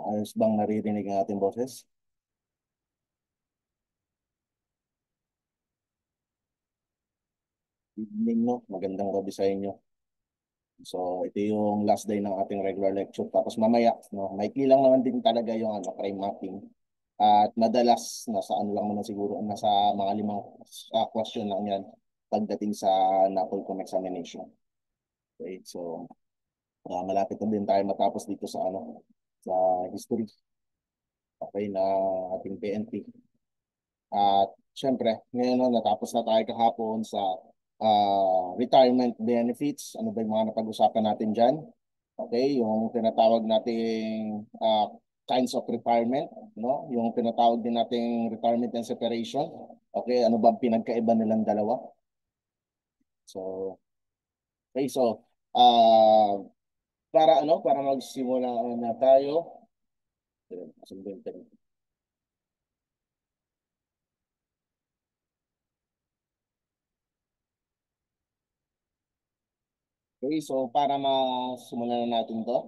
Ayos bang naririnig ang ating boses? Evening, no? Magandang gabi sa inyo. So, ito yung last day ng ating regular lecture. Tapos mamaya, no, maikli lang naman din talaga yung crime mapping. At madalas, nasa ano lang naman siguro, nasa mga 5 question lang yan pagdating sa NAPOLCOM examination. Okay, so malapit na din tayo matapos dito sa sa history. Okay, na ating PNP. At syempre, ngayon natapos na tayo kahapon sa retirement benefits. Ano ba yung mga napag-usapan natin dyan? Okay, yung tinatawag nating kinds of retirement, no? Yung tinatawag din nating retirement and separation. Okay, ano ba ang pinagkaiba nilang dalawa? So, okay, so para magsimula na tayo. Okay, so para masimulan na natin to,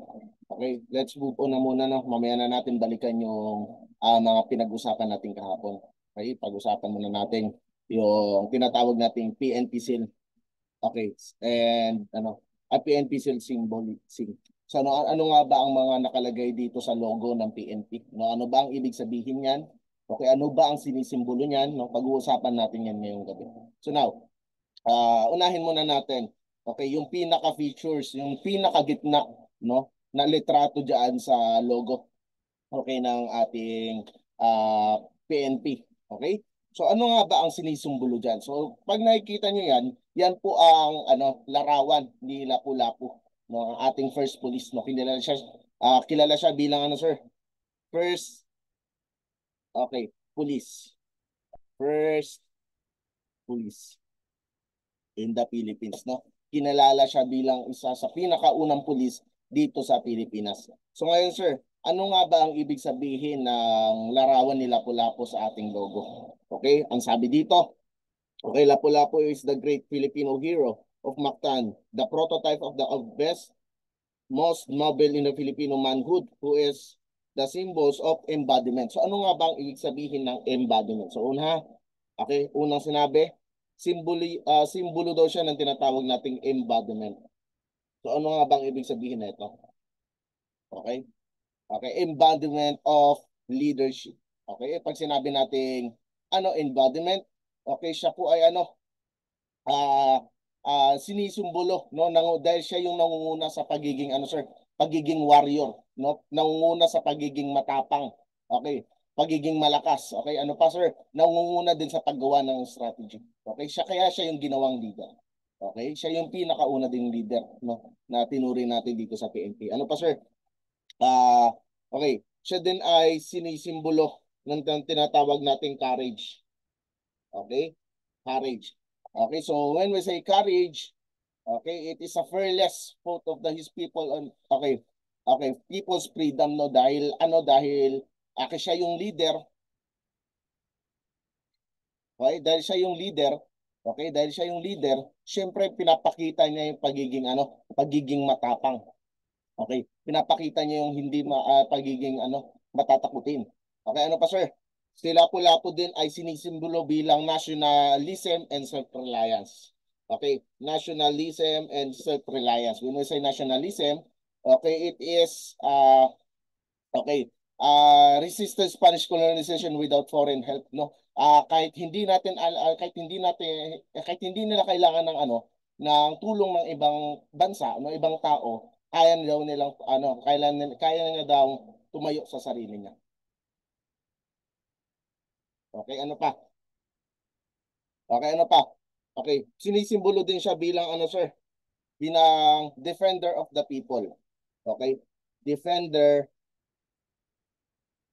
okay, let's move on na muna. No? Mamaya na natin balikan yung mga pinag-usapan natin kahapon. Okay, pag-usapan muna natin yung tinatawag nating PNP seal. Okay, and PNP seal symbol. So ano nga ba ang mga nakalagay dito sa logo ng PNP? No, ano ba ang ibig sabihin niyan? Okay, ano ba ang sinisimbolo niyan? No, pag-uusapan natin yan ngayong gabi. So now, unahin muna natin. Okay, yung pinaka-features, yung pinaka-gitna, no, na litrato diyan sa logo. Okay, ng ating PNP. Okay? So ano nga ba ang sinisimbolo diyan? So pag nakikita niyo yan, yan po ang larawan ni Lapu-Lapu, no, ang ating first police, no. Kilala siya bilang sir? First, okay, police. First police in the Philippines, no? Kinalala siya bilang isa sa pinakaunang pulis dito sa Pilipinas. So ngayon, sir, ano nga ba ang ibig sabihin ng larawan ni Lapu-Lapu sa ating logo? Okay, ang sabi dito, okay, Lapu-Lapu is the great Filipino hero of Mactan, the prototype of the best, most noble in the Filipino manhood, who is the symbols of embodiment. So ano nga ba ang ibig sabihin ng embodiment? So okay, unang sinabi, simbolo daw siya ng tinatawag nating embodiment. So ano nga bang ibig sabihin nito? Okay? Okay, embodiment of leadership. Okay, pag sinabi nating embodiment, okay, siya po ay ah sinisimbolo, no, dahil siya yung nangunguna sa pagiging sir, pagiging warrior, no, nangunguna sa pagiging matapang. Okay, pagiging malakas. Okay, ano pa sir, nangunguna din sa paggawa ng strategy. Okay, siya yung ginawang leader. Okay, siya yung pinakauna ding leader, no, na tinuring natin dito sa PNP. Ano pa sir? Okay, siya din ay sinisimbolo ng tinatawag nating courage. Okay, courage. Okay, so when we say courage, okay, it is a fearless vote of his people on, okay, okay, people's freedom, no, dahil siya yung leader. Okay, dahil siya yung leader, okay, dahil siya yung leader, syempre pinapakita niya yung pagiging matapang. Okay, pinapakita niya yung hindi pagiging matatakutin. Okay, ano pa sir? Si Lapu-Lapu din ay sinisimbolo bilang nationalism and self-reliance. Okay, nationalism and self-reliance. When we say nationalism, okay, it is okay, resistance Spanish colonization without foreign help, no. Kahit hindi nila kailangan ng ng tulong ng ibang bansa, no, ibang tao, kaya daw nilang kaya nila daw tumayo sa sarili niya. Okay, ano pa? Okay, ano pa? Okay, sinisimbolo din siya bilang sir, bilang defender of the people. Okay? Defender,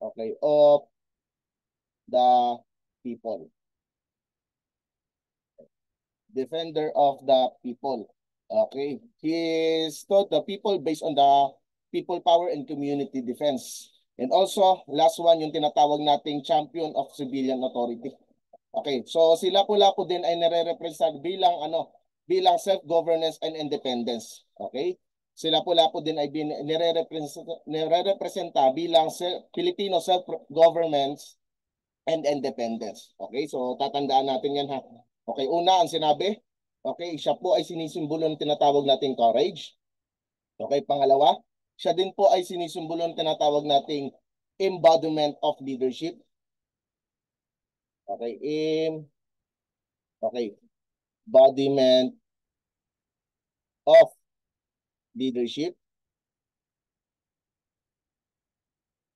okay, of the people. Defender of the people. Okay? He is taught the people based on the people power and community defense. And also, last one, yung tinatawag nating champion of civilian authority. Okay, so sila Lapu-Lapu din ay nare-represent bilang bilang self-governance and independence. Okay? Si Lapu-Lapu din ay nire-representa bilang Filipino self-governments and independence. Okay, so tatandaan natin yan ha. Okay, una ang sinabi, okay, siya po ay sinisimbolo ng tinatawag nating courage. Okay, pangalawa, siya din po ay sinisimbolo ng tinatawag nating embodiment of leadership. Okay, embodiment of leadership.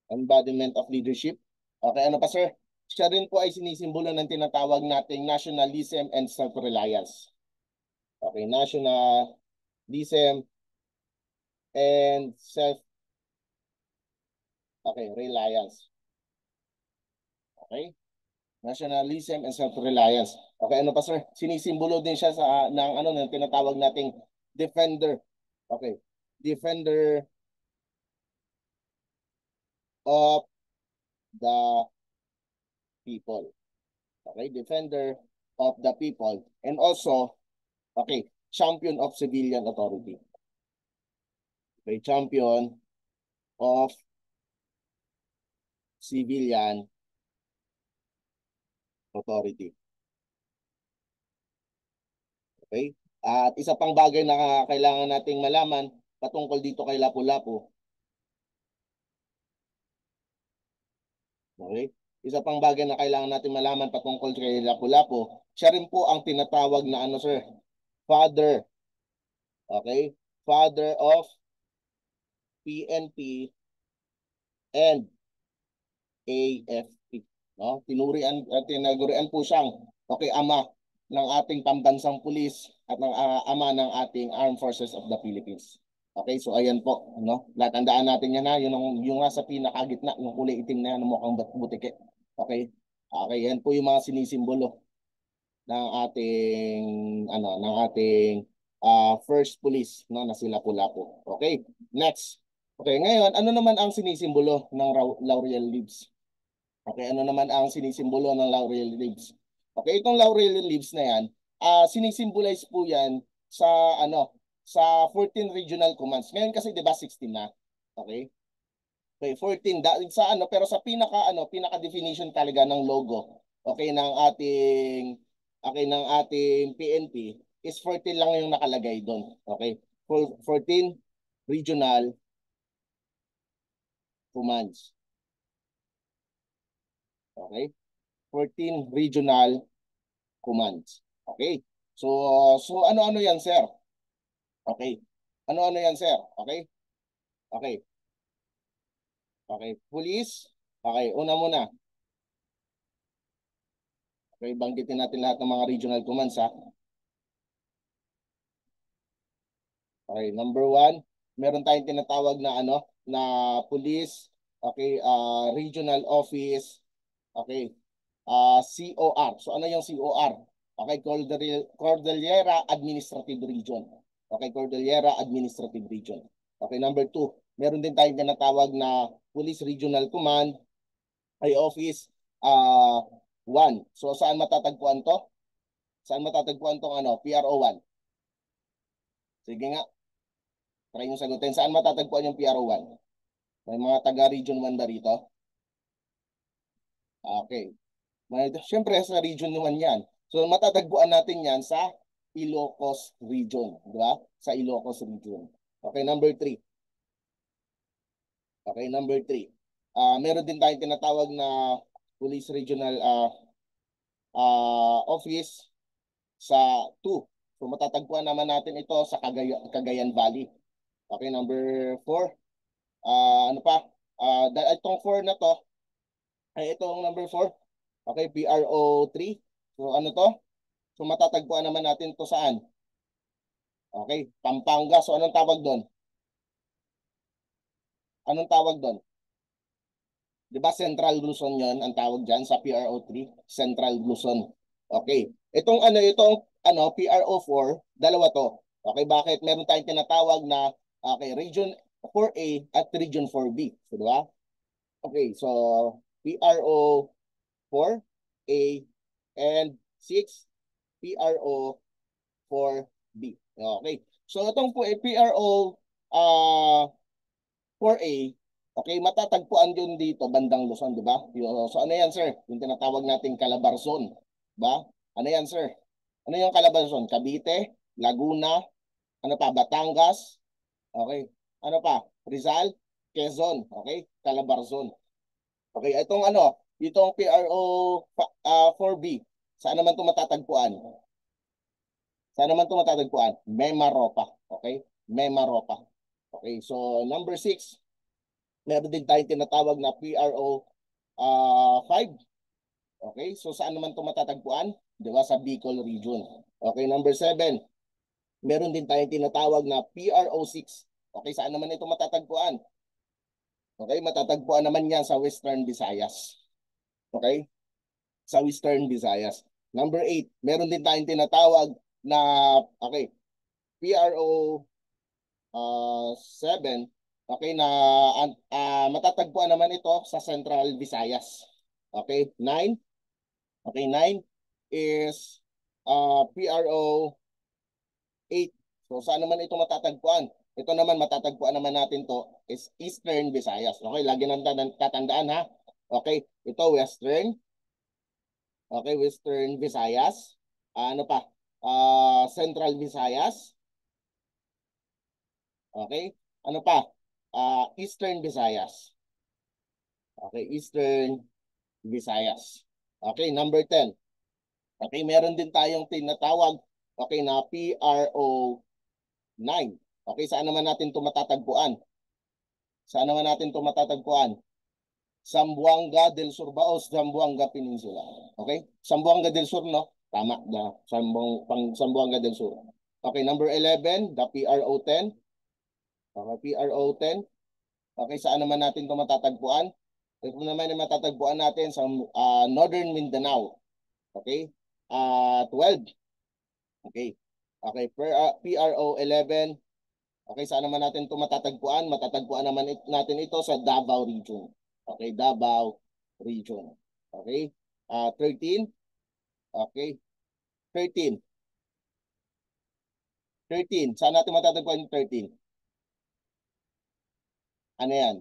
Embodiment of leadership. Okay, ano pa sir? Siya rin po ay sinisimbolo ng tinatawag nating nationalism and self-reliance. Okay, nationalism and reliance. Okay? Nationalism and self-reliance. Okay, ano pa sir? Sinisimbolo din siya sa ng tinatawag nating defender. Okay. Defender of the people. Okay, defender of the people and also champion of civilian authority. Okay, champion of civilian authority. Okay? At isa pang bagay na kailangan nating malaman patungkol dito kay Lapu-Lapu. Okay? Isa pang bagay na kailangan natin malaman patungkol kay Lapu-Lapu, siya rin po ang tinatawag na sir? Father. Okay? Father of PNP and AFP. No? Tinagurian po siyang ama ng ating pambansang pulis at ng ama ng ating Armed Forces of the Philippines. Okay, so ayan po, no? Tandaan natin yan ha, yung nasa pinakagitna, yung kulay itim na yan, mukhang butike. Okay? Okay, yan po yung mga sinisimbolo ng ating first police, no, na sila Lapu-Lapu. Okay, next. Okay, ngayon, ano naman ang sinisimbolo ng laurel leaves? Okay, ano naman ang sinisimbolo ng laurel leaves? Okay, itong laurel leaves na yan, sinisimbolize po yan sa sa 14 regional commands. Ngayon kasi 'di ba 16 na. Okay? Okay, 14 sa pero sa pinaka definition talaga ng logo, okay, ng ating PNP is 14 lang yung nakalagay doon. Okay? 14 regional commands. Okay? 14 regional commands. Okay? So ano-ano 'yan, sir? Okay. Ano-ano 'yan, sir? Okay? Okay. Okay, police. Okay, una muna. Okay, banggitin natin lahat ng mga regional commands ha. Okay, number 1, meron tayong tinatawag na na police, okay, regional office, okay, COR. So ano yung COR? Okay, Cordillera Administrative Region. Okay, Cordillera Administrative Region. Okay, number 2, meron din tayong tinatawag na Police Regional Command, ay office 1. So saan matatagpuan to? Saan matatagpuan tong PRO 1? Sige nga, try nyo sagutin. Saan matatagpuan yung PRO 1? May mga taga Region 1 ba rito? Okay. Siyempre sa Region 1 yan. So matatagpuan natin yan sa Ilocos Region. Di ba? Sa Ilocos Region. Okay, number 3. Okay, number 3. Meron din tayong tinatawag na Police Regional Office sa 2. So matatagpuan naman natin ito sa Cagayan Valley. Okay, number 4. Ano pa? Itong 4 na to, ay itong number 4. Okay, PRO 3. So ano to? So matatagpuan naman natin to saan? Okay, Pampanga. So anong tawag doon? Anong tawag doon? 'Di ba Central Luzon 'yon ang tawag diyan sa PRO 3, Central Luzon. Okay. Itong PRO 4, dalawa to. Okay, bakit? Meron tayong tinatawag na Region 4A at Region 4B. So, di ba? Okay, so PRO 4A and 6 PRO 4B. Okay. So itong PRO 4A, okay, matatagpuan yun dito, bandang Luzon, di ba? So ano yan, sir? Yung tinatawag nating Calabarzon, ba? Ano yan, sir? Ano yung Calabarzon? Cavite, Laguna, ano pa? Batangas, okay? Ano pa? Rizal, Quezon, okay? Calabarzon. Okay, itong ano, itong PRO 4B, saan naman ito matatagpuan? Saan naman ito matatagpuan? Memaropa, okay? Memaropa. Okay, so number 6, meron din tayong tinatawag na PRO 5. Okay, so saan naman ito matatagpuan? Di ba, sa Bicol region. Okay, number 7, meron din tayong tinatawag na PRO 6. Okay, saan naman ito matatagpuan? Okay, matatagpuan naman yan sa Western Visayas. Okay, sa Western Visayas. Number 8, meron din tayong tinatawag na, okay, PRO 7, okay, na matatagpuan naman ito sa Central Visayas. Okay, 9, okay, 9 is PRO 8. So saan naman ito matatagpuan? Ito naman matatagpuan naman natin to is Eastern Visayas. Okay, lagi nang tatandaan ha. Okay, ito Western. Okay, Western Visayas. Ano pa? Central Visayas. Okay? Ano pa? Eastern Visayas. Okay, Eastern Visayas. Okay, number 10. Okay, meron din tayong tinatawag, okay, na PRO 9. Okay, saan naman natin ito matatagpuan? Saan naman natin ito matatagpuan? Zamboanga del Sur ba o Zamboanga Peninsula? Okay? Zamboanga del Sur, no? Tama, Zamboanga del Sur. Okay, number 11, the PRO 10. Okay, PRO 10. Okay, saan naman natin ito matatagpuan? Ito naman ay matatagpuan natin sa Northern Mindanao. Okay? 12. Okay. Okay, PRO 11. Okay, saan naman natin ito matatagpuan? Matatagpuan naman natin ito sa Davao Region. Okay, Davao Region. Okay? 13. Okay. 13. 13. Saan natin matatagpuan yung 13? Ano yan?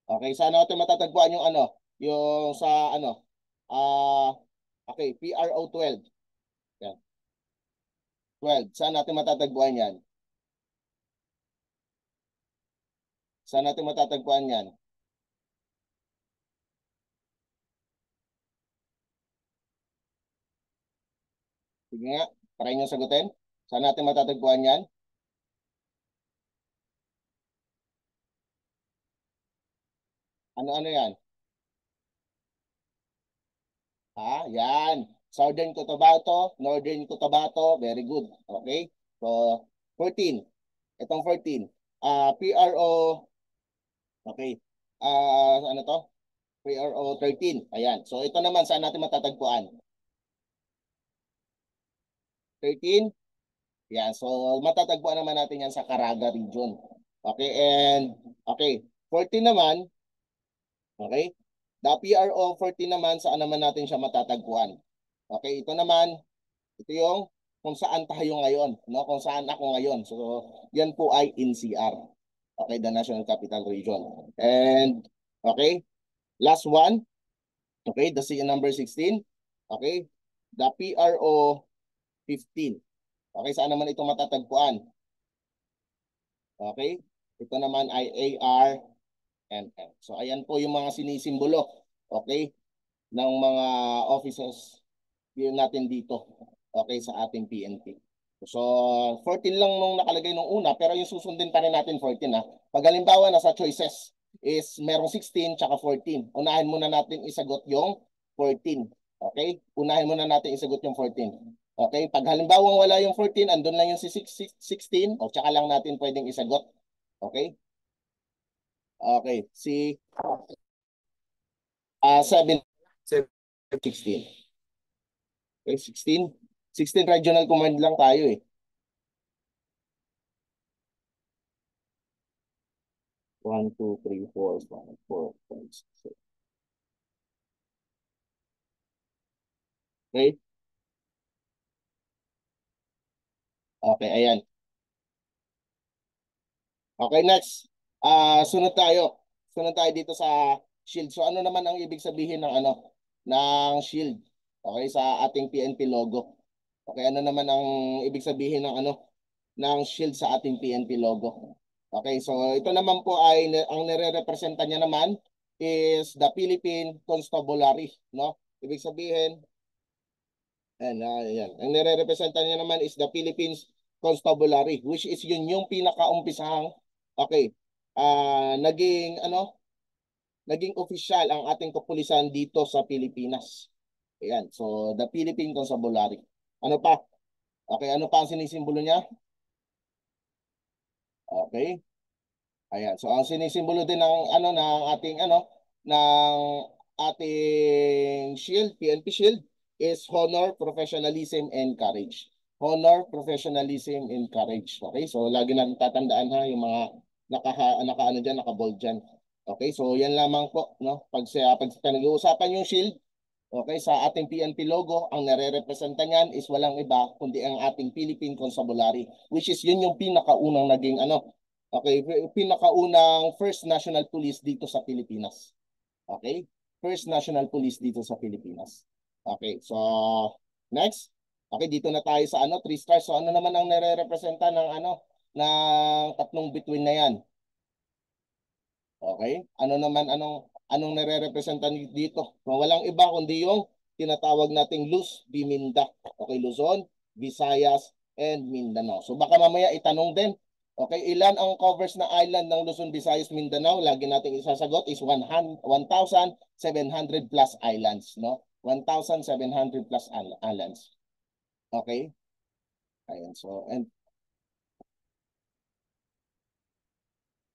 Okay, saan natin matatagpuan yung ano? Yung sa ano? Ah, okay, PRO 12. Yan. 12. Saan natin matatagpuan yan? Saan natin matatagpuan yan? Sige nga, try nyo sagutin. Saan natin matatagpuan yan? Ano-ano yan? Yan. Southern Cotabato, Northern Cotabato, very good. Okay? So, 14. Itong 14. PRO, okay. Ano to? PRO 13. Ayan. So, ito naman, saan natin matatagpuan? 13. Yan. So, matatagpuan naman natin yan sa Caraga region. Okay. And, okay. 14 naman, okay. The PRO 14 naman, saan naman natin siya matatagpuan? Okay. Ito naman, ito yung kung saan tayo ngayon, no? Kung saan ako ngayon. So, yan po ay NCR. Okay, the National Capital Region. And, okay, last one. Okay, the number 16. Okay, the PRO 15. Okay, saan naman ito matatagpuan? Okay, ito naman ay ARMM. So, ayan po yung mga sinisimbolo. Okay, ng mga officers yun natin dito, okay, sa ating PNP. So, 14 lang nung nakalagay nung una, pero yung susundin pa rin natin 14 ha. Pag halimbawa nasa choices is merong 16 tsaka 14. Unahin muna natin isagot yung 14. Okay? Unahin muna natin isagot yung 14. Okay? Pag halimbawa wala yung 14, andun lang yung si 16, o tsaka lang natin pwedeng isagot. Okay? Okay. Si 7, 16. Okay, 16. 16 regional command lang tayo eh. 1, 2, 3, 4, 5, 4, 5, 6. Okay? Okay, ayan. Okay, next. Sunod tayo. Sunod tayo dito sa shield. So ano naman ang ibig sabihin ng ano ng shield? Okay, sa ating PNP logo. Okay, ano naman ang ibig sabihin ng ano ng shield sa ating PNP logo? Okay, so ito naman po ay ang nire-representa niya naman is the Philippine Constabulary, no? Ibig sabihin, yan. Ang nire-representa niya naman is the Philippines Constabulary, which is yun yung pinakaumpisahang, okay, naging official ang ating kapulisan dito sa Pilipinas. Ayan, so the Philippine Constabulary. Ano pa? Okay, ano pa ang sinisimbolo niya? Okay. Ayan. So ang sinisimbolo din ng ng ating shield, PNP shield is honor, professionalism and courage. Honor, professionalism and courage. Okay? So lagi natin tatandaan ha yung mga naka ano diyan, naka-bold diyan. Okay? So yan lamang po, no? Pag nag-uusapan yung shield, okay, sa ating PNP logo, ang nare-representa niyan is walang iba kundi ang ating Philippine Constabulary, which is yun yung pinakaunang naging okay, pinakaunang first national police dito sa Pilipinas. Okay? First national police dito sa Pilipinas. Okay, so next. Okay, dito na tayo sa 3 stars. So ano naman ang nare-representa ng ng tatlong bituin na yan? Okay? Anong nare-representa dito? So, walang iba kundi yung tinatawag nating Luz Biminda. Okay, Luzon, Visayas, and Mindanao. So baka mamaya itanong din, okay, ilan ang covers na island ng Luzon, Visayas, Mindanao? Lagi nating isasagot is 1,700 plus islands, no? 1,700 plus islands. Okay? Ayan, so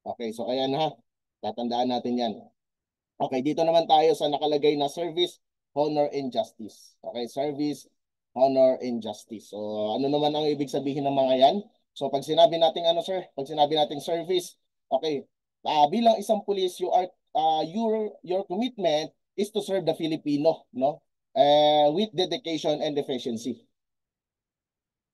okay, so ayan ha. Tatandaan natin 'yan. Okay, dito naman tayo sa nakalagay na service, honor, and justice. Okay, service, honor, and justice. So, ano naman ang ibig sabihin ng mga yan? So, pag sinabi natin sir? Pag sinabi natin service, okay, bilang isang police, your commitment is to serve the Filipino, no? With dedication and efficiency.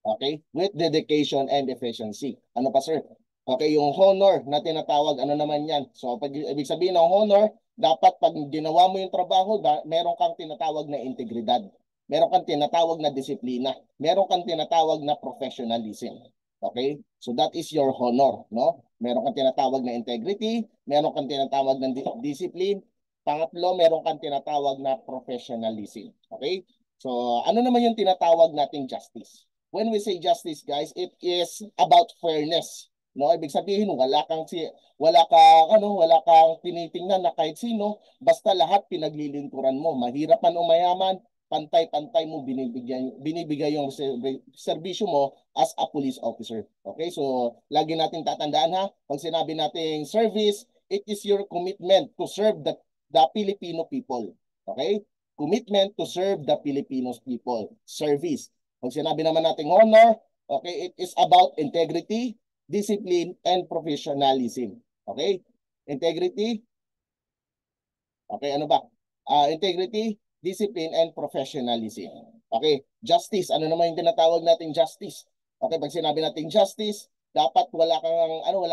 Okay? With dedication and efficiency. Ano pa, sir? Okay, yung honor na tinatawag, ano naman yan? So, pag ibig sabihin ng honor, dapat pag ginawa mo yung trabaho, meron kang tinatawag na integridad. Meron kang tinatawag na disiplina. Meron kang tinatawag na professionalism. Okay? So, that is your honor, no? Meron kang tinatawag na integrity, meron kang tinatawag na discipline. Pangatlo, meron kang tinatawag na professionalism. Okay? So, ano naman yung tinatawag nating justice? When we say justice, guys, it is about fairness. No, ibig sabihin wala kang tinitingnan na kahit sino, basta lahat pinaglilingkuran mo. Mahirap man o mayaman, pantay-pantay mo binibigay yung serbisyo mo as a police officer. Okay? So, lagi nating tatandaan ha, pag sinabi nating service, it is your commitment to serve the Filipino people. Okay? Commitment to serve the Filipino people. Service. Pag sinabi naman natin honor, okay, it is about integrity, discipline, and professionalism. Okay? Integrity, okay, ano ba? Integrity, discipline, and professionalism. Okay, justice, ano naman yung tinatawag nating justice? Okay, pag sinabi nating justice, dapat wala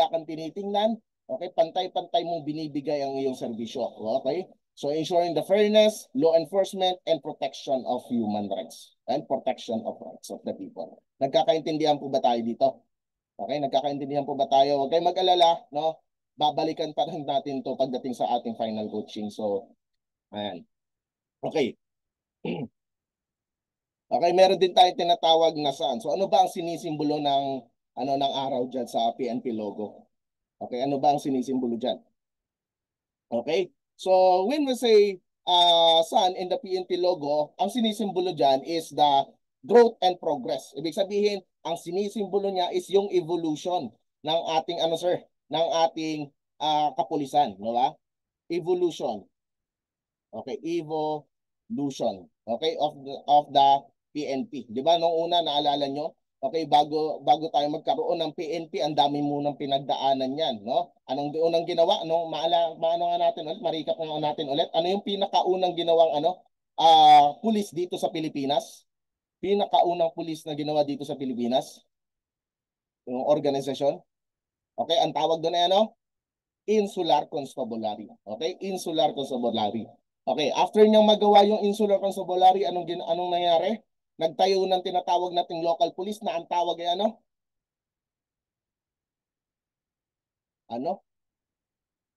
kang tinitingnan. Okay, pantay-pantay mong binibigay ang iyong serbisyo. Okay? So ensuring the fairness, law enforcement, and protection of human rights and protection of rights of the people. Nagkakaintindihan po ba tayo dito? Okay, nagkakaintindihan po ba tayo? Huwag kayong mag-alala, no? Babalikan pa rin natin to pagdating sa ating final coaching. So, ayan. Okay. Okay, meron din tayong tinatawag na saan. So, ano ba ang sinisimbolo ng araw diyan sa PNP logo? Okay, ano ba ang sinisimbolo diyan? Okay? So, when we say sun in the PNP logo, ang sinisimbolo dyan is the growth and progress. Ibig sabihin, ang sinisimbolo niya is yung evolution ng ating, ng ating kapulisan. No ba? Evolution. Okay, evolution. Okay, of the PNP. 'Di ba nung una naalala nyo? Okay, bago tayo magkaroon ng PNP, ang dami munang pinagdaanan niyan, no? Anong unang ginawa? Maano nga natin ulit, marikap nga natin ulit. Ano yung pinakaunang ginawang pulis dito sa Pilipinas? Pinakaunang pulis na ginawa dito sa Pilipinas? Yung organisasyon? Okay, ang tawag doon ay ano? Insular Constabulary. Okay, Insular Constabulary. Okay, after niyang magawa yung Insular Constabulary, anong nangyari? Nagtayo ng tinatawag nating local police na ang tawag ay ano? Ano?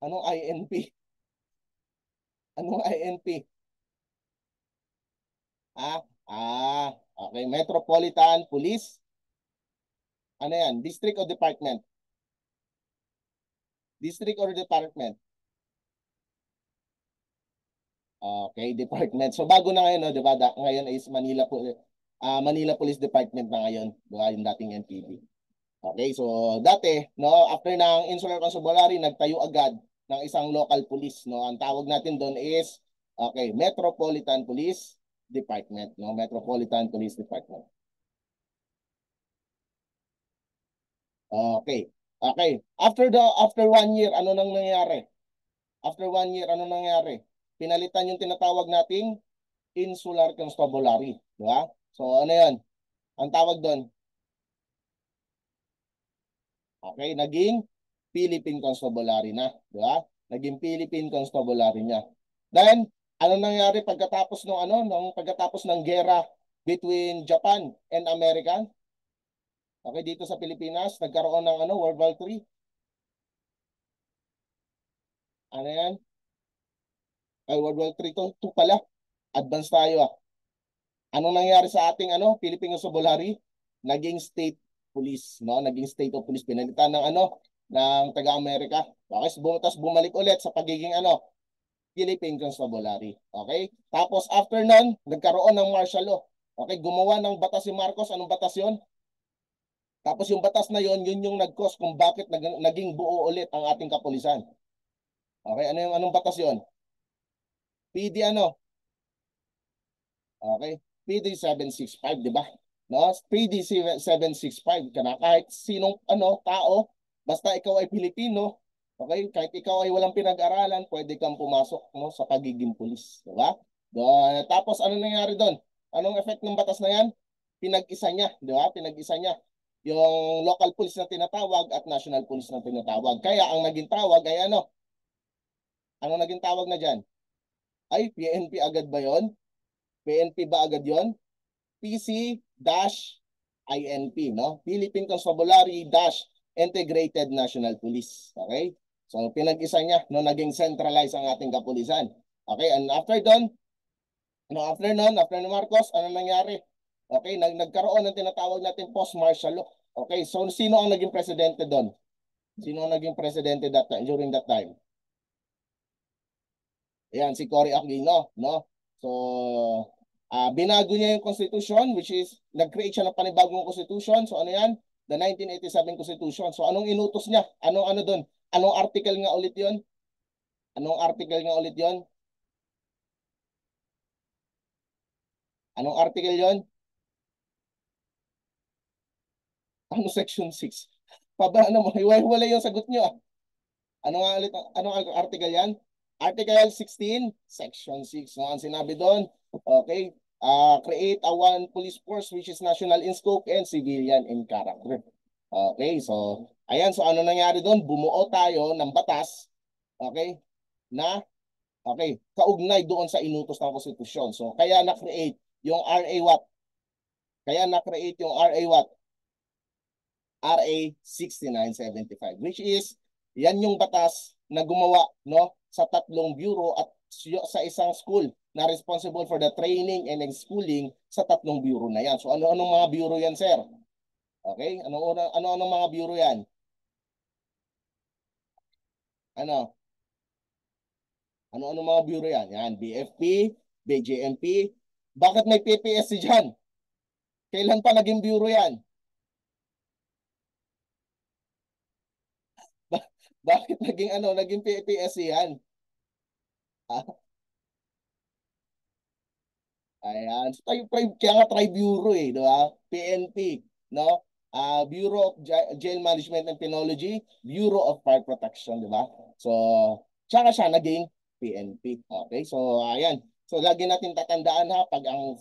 Anong INP? Anong INP? Ah, okay. Metropolitan Police. Ano yan? District or department? District or department? Okay, department. So bago na ngayon, no, 'di ba? Ngayon is Manila Police Department na ngayon, 'di ba? Yung dating NPD. Okay, so dati, no, after ng Insular Constabulary, nagtayo agad ng isang local police, no. Ang tawag natin doon is okay, Metropolitan Police Department, no, Metropolitan Police Department. Okay. Okay. After 1 year, ano nang nangyari? After 1 year, ano nangyari? Pinalitan yung tinatawag nating Insular Constabulary, di ba? So ano 'yan? Ang tawag doon, okay, naging Philippine Constabulary na, di ba? Naging Philippine Constabulary niya. Then, ano nangyari pagkatapos ng giyera between Japan and America? Okay, dito sa Pilipinas, nagkaroon ng World War III. Ano 'yan? Ay, World War III to pala. Advance tayo ah. Anong nangyari sa ating Philippine Constabulary? Naging state police, no? Naging state of police, pinalitan ng ng taga-Amerika. Okay, tapos bumalik ulit sa pagiging Philippine Constabulary. Okay? Tapos after nun, nagkaroon ng martial law. Okay, gumawa ng batas si Marcos. Anong batas 'yon? Tapos yung batas na 'yon, yun yung nag-cause kung bakit naging buo ulit ang ating kapulisan. Okay, anong batas 'yon? PD Okay? PD 765, di ba? No? PD 765 kana kahit sinong tao, basta ikaw ay Pilipino, okay? Kahit ikaw ay walang pinag-aralan, pwede kang pumasok sa pagiging pulis, di ba? Tapos ano nangyari doon? Anong effect ng batas na 'yan? Pinag-isa niya, di ba? Pinag-isa niya yung local police na tinatawag at national police na tinatawag. Kaya ang naging tawag ay ano? Ano naging tawag na diyan? Ay, PNP agad ba 'yon? PNP ba agad 'yon? PC-INP, no? Philippine Constabulary-Integrated National Police. Okay? So, pinag-isa niya, no? Naging centralized ang ating kapulisan. Okay? And after doon, after ni Marcos, ano nangyari? Okay? Nagkaroon ng tinatawag natin post-martial law. Okay? So, sino ang naging presidente doon? Sino ang naging presidente during that time? Ayan, si Cory Aquino, no? So, binago niya yung constitution, which is, nag-create siya ng panibagong constitution. So, ano yan? The 1987 Constitution. So, anong inutos niya? Ano doon? Anong article nga ulit yon? Anong article nga ulit yon? Anong article yon? Ano section 6? Ano mo? Hiwalay yung sagot niyo. Ano nga ulit? Anong article yan? Article 16, Section 6. No? Ang sinabi doon, okay, create a one police force which is national in scope and civilian in character. Okay, so, ayan, so ano nangyari doon? Bumuo tayo ng batas, okay, kaugnay doon sa inutos ng konstitusyon. So, kaya na-create yung RA what? Kaya na-create yung RA what? RA 6975, which is, yan yung batas na gumawa, no, sa tatlong bureau at sa isang school na responsible for the training and schooling sa tatlong bureau na yan. So ano-anong mga bureau yan, sir? Okay? Ano-anong mga bureau yan? Ano? Ano-anong mga bureau yan? Yan, BFP, BJMP. Bakit may PPSC dyan? Kailan pa naging bureau yan? Bakit naging PPSC yan? Ayan. So, kaya nga Tri-Bureau di ba? PNP, no? Bureau of Jail Management and Penology, Bureau of Fire Protection, di ba? So, tsaka siya naging PNP. Okay, so ayan. So, lagi natin tatandaan pag ang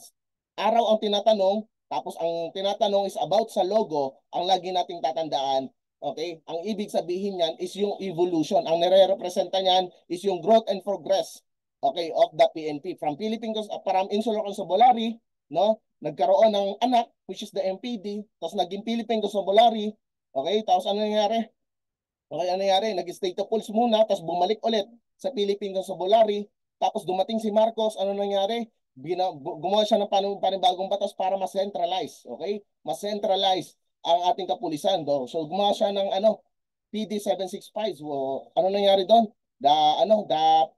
araw ang tinatanong, tapos ang tinatanong is about sa logo, ang lagi nating tatandaan, Okay? Ang ibig sabihin niyan is yung evolution. Ang nire-representa niyan is yung growth and progress, okay, of the PNP. From Philippine Insular Constabulary, no? Nagkaroon ng anak, which is the MPD, tapos naging Philippine Constabulary, okay? Tapos ano nangyari? Okay, ano nangyari? Nag-state of pulse muna, tapos bumalik ulit sa Philippine Constabulary, tapos dumating si Marcos, ano nangyari? Gumawa siya ng panibagong batas para ma-centralize, okay? Ma-centralize ang ating kapulisan do. So gumawa siya ng ano, PD 765. O, ano nangyari doon? The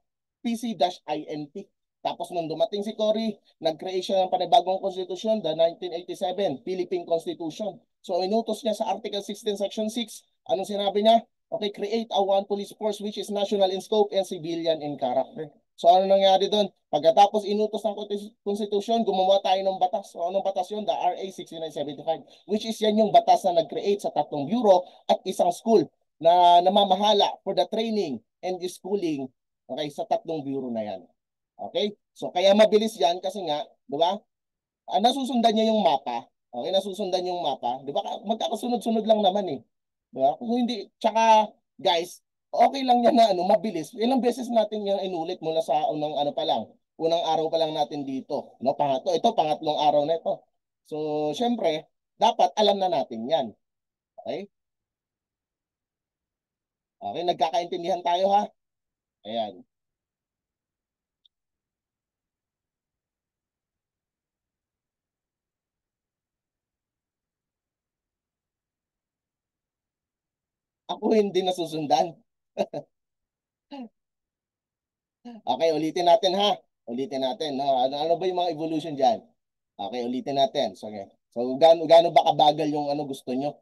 PC-INP. Tapos nung dumating si Cory, nag-create siya ng panibagong konstitusyon, the 1987 Philippine Constitution. So inutos niya sa Article 16 Section 6, anong sinabi niya? Okay, create a one police force which is national in scope and civilian in character. So ano nangyari doon? Pagkatapos inutos ng konstitusyon, gumawa tayo ng batas. So anong batas yun? The RA 6975, which is yan yung batas na nag-create sa 3 bureau at isang school na namamahala for the training and the schooling, okay, sa 3 bureau na yan. Okay? So kaya mabilis yan kasi nga, di ba? Nasusundan niya yung mapa. Okay, nasusundan yung mapa. Di ba? Magkakasunod-sunod lang naman eh. Di ba? Kung hindi, tsaka guys, okay lang yan na ano, mabilis. Ilang beses natin yung inulit mula sa unang ano pa lang. Unang araw pa lang natin dito. No, ito pangatlong araw na ito. So, syempre, dapat alam na natin yan. Okay? Okay, nagkakaintindihan tayo ha? Ayan. Ako hindi nasusundan. Okay, ulitin natin ha. Ulitin natin. No? Ano ba yung mga evolution dyan? Okay, ulitin natin. So, okay. So gaano ba kabagal yung ano gusto nyo?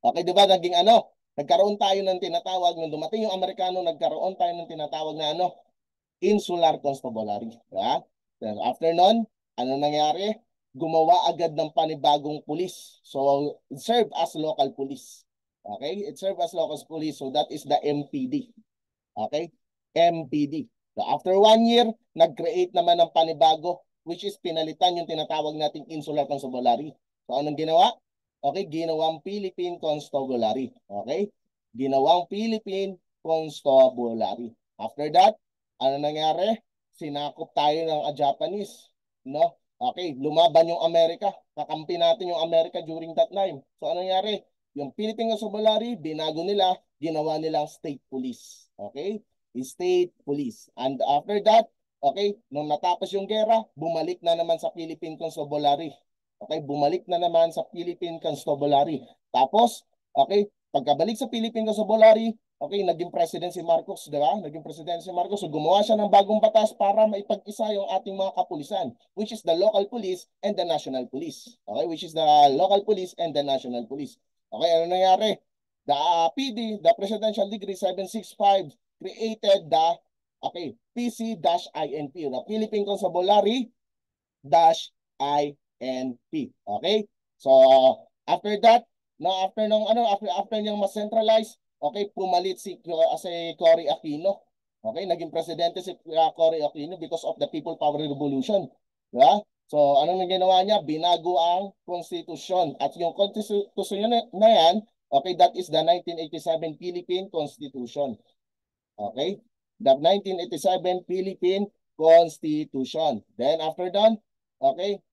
Okay, di ba naging ano? Nagkaroon tayo ng tinatawag, nung dumating yung Amerikano, nagkaroon tayo ng tinatawag na ano? Insular Constabulary. Diba? Then after nun, ano nangyari? Gumawa agad ng panibagong pulis. So, it served as local police. Okay? It served as local police. So, that is the MPD. Okay? MPD. So after 1 year, nag-create naman ng panibago, which is pinalitan yung tinatawag nating Insular Constabulary. So anong ginawa? Okay, ginawang Philippine Constabulary. Okay? Ginawang Philippine Constabulary. After that, ano nangyari? Sinakop tayo ng Japanese. No? Okay, lumaban yung Amerika. Kakampi natin yung Amerika during that time. So ano nangyari? Yung Philippine Constabulary, binago nila, ginawa nilang state police. Okay? State police. And after that, okay, nung natapos yung gera, bumalik na naman sa Philippine Constabulary. Okay, bumalik na naman sa Philippine Constabulary. Tapos, okay, pagkabalik sa Philippine Constabulary, okay, naging president si Marcos, di ba? Naging president si Marcos. So gumawa siya ng bagong batas para maipag-isa yung ating mga kapulisan, which is the local police and the national police. Okay, which is the local police and the national police. Okay, ano nangyari? The PD, the Presidential Decree 765, created the PC-INP, the Philippine Constabulary INP. Okay? So after that, no after niyang ma-centralize, okay, pumalit si Cory Aquino. Okay, naging presidente si Cory Aquino because of the People Power Revolution. Diba? So ano nang ginawa niya? Binago ang konstitusyon. At yung konstitusyon na yan, okay, that is the 1987 Philippine Constitution. Okay? The 1987 Philippine Constitution. Then after that, okay,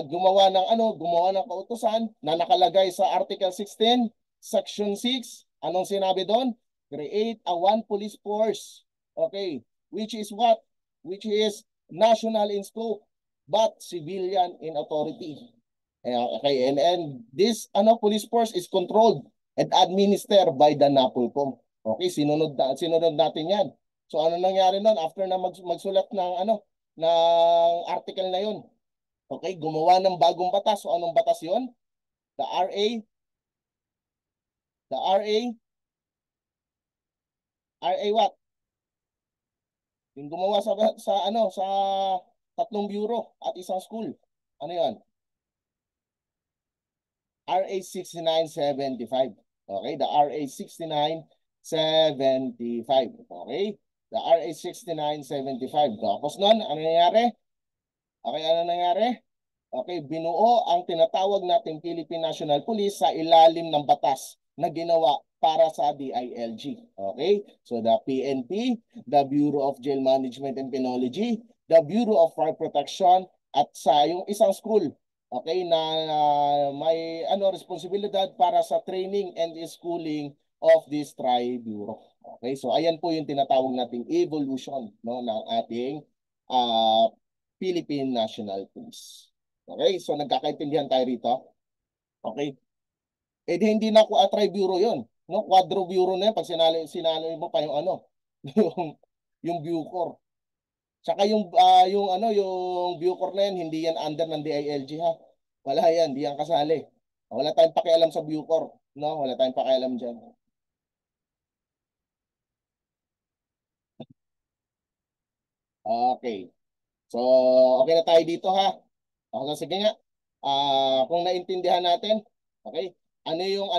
gumawa ng kautusan na nakalagay sa Article 16, Section 6. Anong sinabi doon? Create a one police force. Okay, which is what? Which is national in scope but civilian in authority. Okay, and this police force is controlled and administered by the NAPOLCOM. Okay, sinunod natin 'yan. So ano nangyari noon after na magsulat ng ng article na 'yon? Okay, gumawa ng bagong batas. So anong batas 'yon? The RA the RA what? Yung gumawa sa 3 bureau at isang school. Ano 'yon? RA 6975. Okay, the RA 6975. Okay, the RA 6975. Tapos nun, ano nangyari? Okay, ano nangyari? Okay, binuo ang tinatawag nating Philippine National Police sa ilalim ng batas na ginawa para sa DILG. Okay? So the PNP, the Bureau of Jail Management and Penology, the Bureau of Fire Protection, at sa yung isang school, okay, na may responsibilidad para sa training and schooling of this tri-bureau. Okay? So ayan po yung tinatawag nating evolution, no, ng ating uh, Philippine National Police. Okay? So nagkakaintindihan tayo rito. Okay? Eh di hindi na tri-bureau 'yon, no? Quadro-bureau na 'yan pag sinali mo pa yung yung Bucor. Tsaka yung Bucor na yan, hindi yan under ng DILG ha. Wala yan, hindi yan kasali. Wala tayong pakialam sa Bucor, no? Wala tayong pakialam diyan. Okay. So, okay na tayo dito ha. Okay, sige nga. Kung naintindihan natin, okay? Ano yung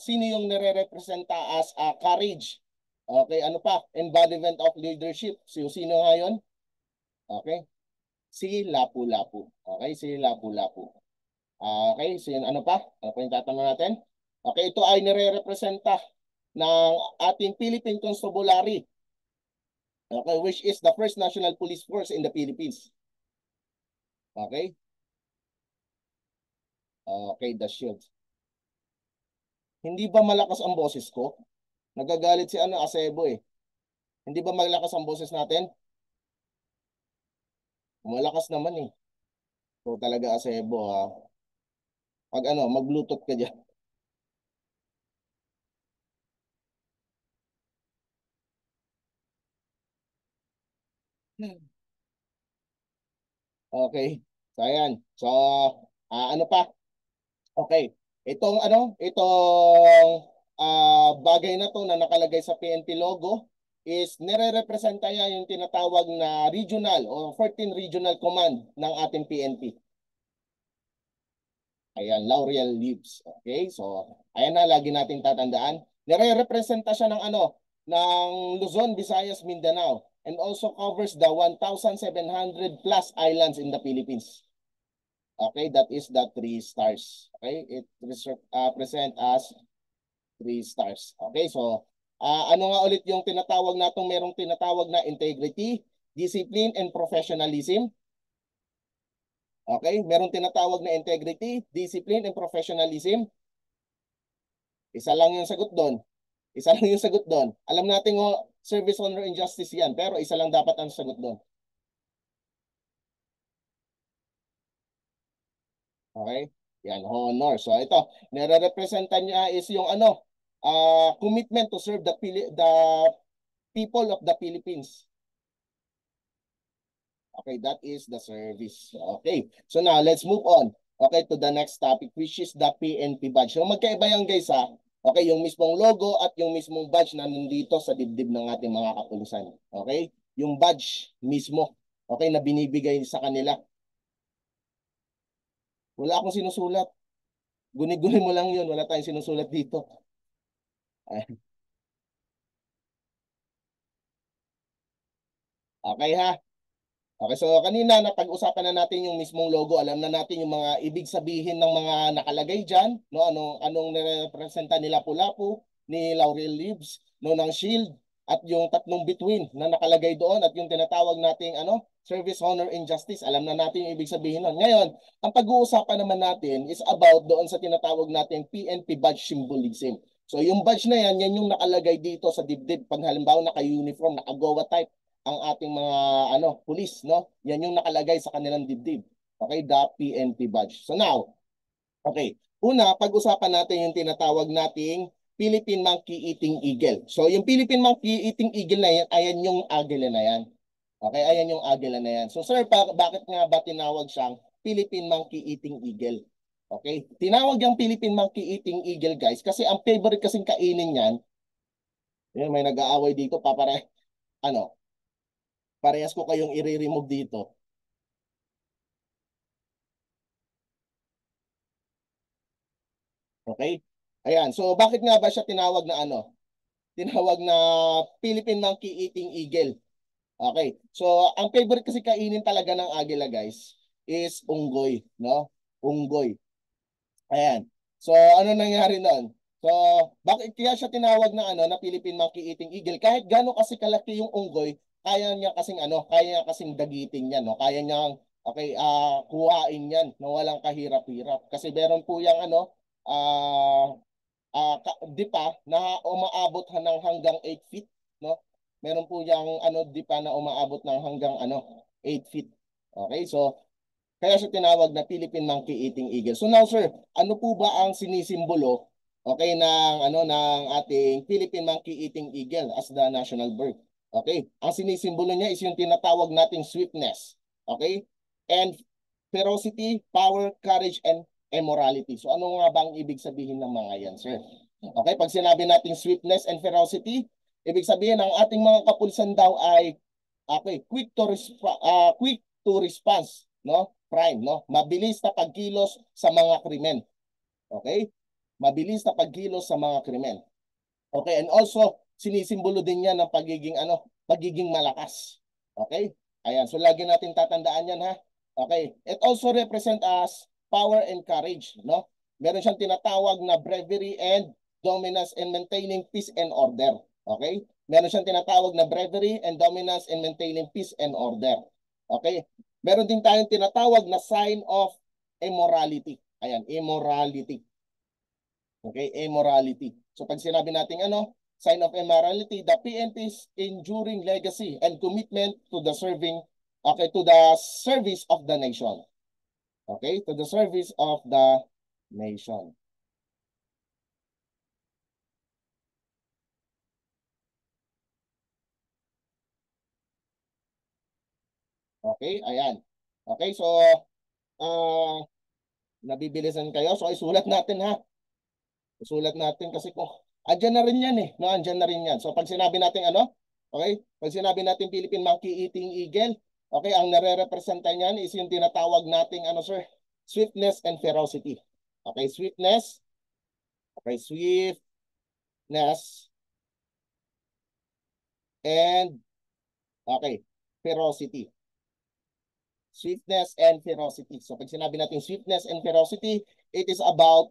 sino yung nire-representa as courage? Okay, ano pa? Embodiment of leadership. Sino nga yun? Okay. Si Lapu-Lapu. Okay, si Lapu-Lapu. Okay, so yun, ano pa? Ano pa yung tatanong natin? Okay, ito ay nire-representa ng ating Philippine Constabulary. Okay, which is the first national police force in the Philippines. Okay? Okay, the shield. Hindi ba malakas ang boses ko? Nagagalit si Acebo eh. Hindi ba malakas ang boses natin? Malakas naman eh. So talaga Acebo ha. Pag mag-bluetooth ka dyan. Okay. So ayan. So ano pa? Okay. Itong bagay na to na nakalagay sa PNP logo is nire-representa niya yung tinatawag na regional o 14 regional command ng ating PNP. Ayan, Laurel Leaves. Okay? So, ayan na lagi nating tatandaan. Nire-representa siya ng Luzon, Visayas, Mindanao, and also covers the 1,700 plus islands in the Philippines. Okay, that is the 3 stars. Okay, it present as 3 stars. Okay, so ano nga ulit yung tinatawag natong merong tinatawag na integrity, discipline, and professionalism. Okay, merong tinatawag na integrity, discipline, and professionalism. Isa lang yung sagot doon. Isa lang yung sagot doon. Alam natin service, honor, and justice yan, pero isa lang dapat ang sagot doon. Okay? Yan, honor. So ito, nire-representa niya is yung commitment to serve the people of the Philippines. Okay, that is the service. Okay, so now let's move on. Okay, to the next topic, which is the PNP badge. So magkaiba yan guys ha. Okay, yung mismong logo at yung mismong badge na nandito sa dibdib ng ating mga kapulisan. Okay, yung badge mismo. Okay, na binibigay sa kanila. Wala akong sinusulat. Guni-guni mo lang yun. Wala tayong sinusulat dito. Okay ha. Okay, so kanina napag-usapan na natin yung mismong logo. Alam na natin yung mga ibig sabihin ng mga nakalagay diyan, no? Anong nirepresenta ni Lapu-Lapu, ni Laurel Leaves, no, ng shield at yung tatlong between na nakalagay doon at yung tinatawag nating service, honor, and justice. Alam na natin yung ibig sabihin nun. Ngayon, ang pag-uusapan naman natin is about doon sa tinatawag nating PNP badge symbolism. So yung badge na yan yung nakalagay dito sa dibdib pag halimbawa naka-uniform, naka-GOA type ang ating mga police, no? Yan yung nakalagay sa kanilang dibdib. Okay, the PNP badge. So now, okay, una pag-usapan natin yung tinatawag nating Philippine Monkey Eating Eagle. So yung Philippine Monkey Eating Eagle na yan, ayan yung agila na yan. Okay, ayan yung agila na yan. So sir, bakit nga ba tinawag siyang Philippine Monkey Eating Eagle? Okay, tinawag yung Philippine Monkey Eating Eagle guys kasi ang favorite kasing kainin yan, yun, may nag-aaway dito, ano, parehas ko kayong i-remove dito. Okay? Ayan. So, bakit nga ba siya tinawag na Tinawag na Philippine Monkey Eating Eagle. Okay. So, ang favorite kasi kainin talaga ng agila, guys, is unggoy, no? Unggoy. Ayan. So ano nangyari noon? So bakit kaya siya tinawag na na Philippine Monkey-Eating Eagle? Kahit gaano kasi kalaki yung unggoy, kaya niya kasing dagitin yan, no? Kaya niyang kuhain yan no walang kahirap-hirap. Kasi meron po yang ah di pa na umaabot ng hanggang 8 feet, no? Meron po yang di pa na umaabot ng hanggang 8 feet. Okay, so kaya siya tinawag na Philippine Monkey Eating Eagle. So now sir, ano po ba ang sinisimbolo ng ating Philippine Monkey Eating Eagle as the national bird? Okay? Ang sinisimbolo niya is yung tinatawag nating swiftness. Okay? And ferocity, power, courage, and immorality. So ano nga ba ang ibig sabihin ng mga yan, sir? Okay, pag sinabi natin swiftness and ferocity, ibig sabihin ang ating mga kapulisan daw ay quick to response, no? Crime, no? Mabilis na pagkilos sa mga krimen. Okay? Mabilis na pagkilos sa mga krimen. Okay, and also sinisimbolo din 'yan ng pagiging malakas. Okay? Ayan, so lagi natin tatandaan 'yan ha. Okay, it also represent as power and courage, no? Meron siyang tinatawag na bravery and dominance in maintaining peace and order. Okay? Meron siyang tinatawag na bravery and dominance in maintaining peace and order. Okay? Meron din tayong tinatawag na sign of immorality. Ayan, immorality. Okay, immorality. So pag sinabi natin sign of immorality, the PNP's enduring legacy and commitment to the service of the nation. Okay, to the service of the nation. Okay, ayan. Okay, so nabibilisan kayo. So isulat natin ha. Isulat natin kasi kung andyan na rin yan eh. No, andyan na rin yan. So pag sinabi natin okay? Pag sinabi natin Philippine Monkey Eating Eagle, okay, ang nare-representa niyan is yung tinatawag nating sir, swiftness and ferocity. Okay, swiftness. Okay, swiftness and okay, ferocity. Swiftness and ferocity. So pag sinabi natin swiftness and ferocity, it is about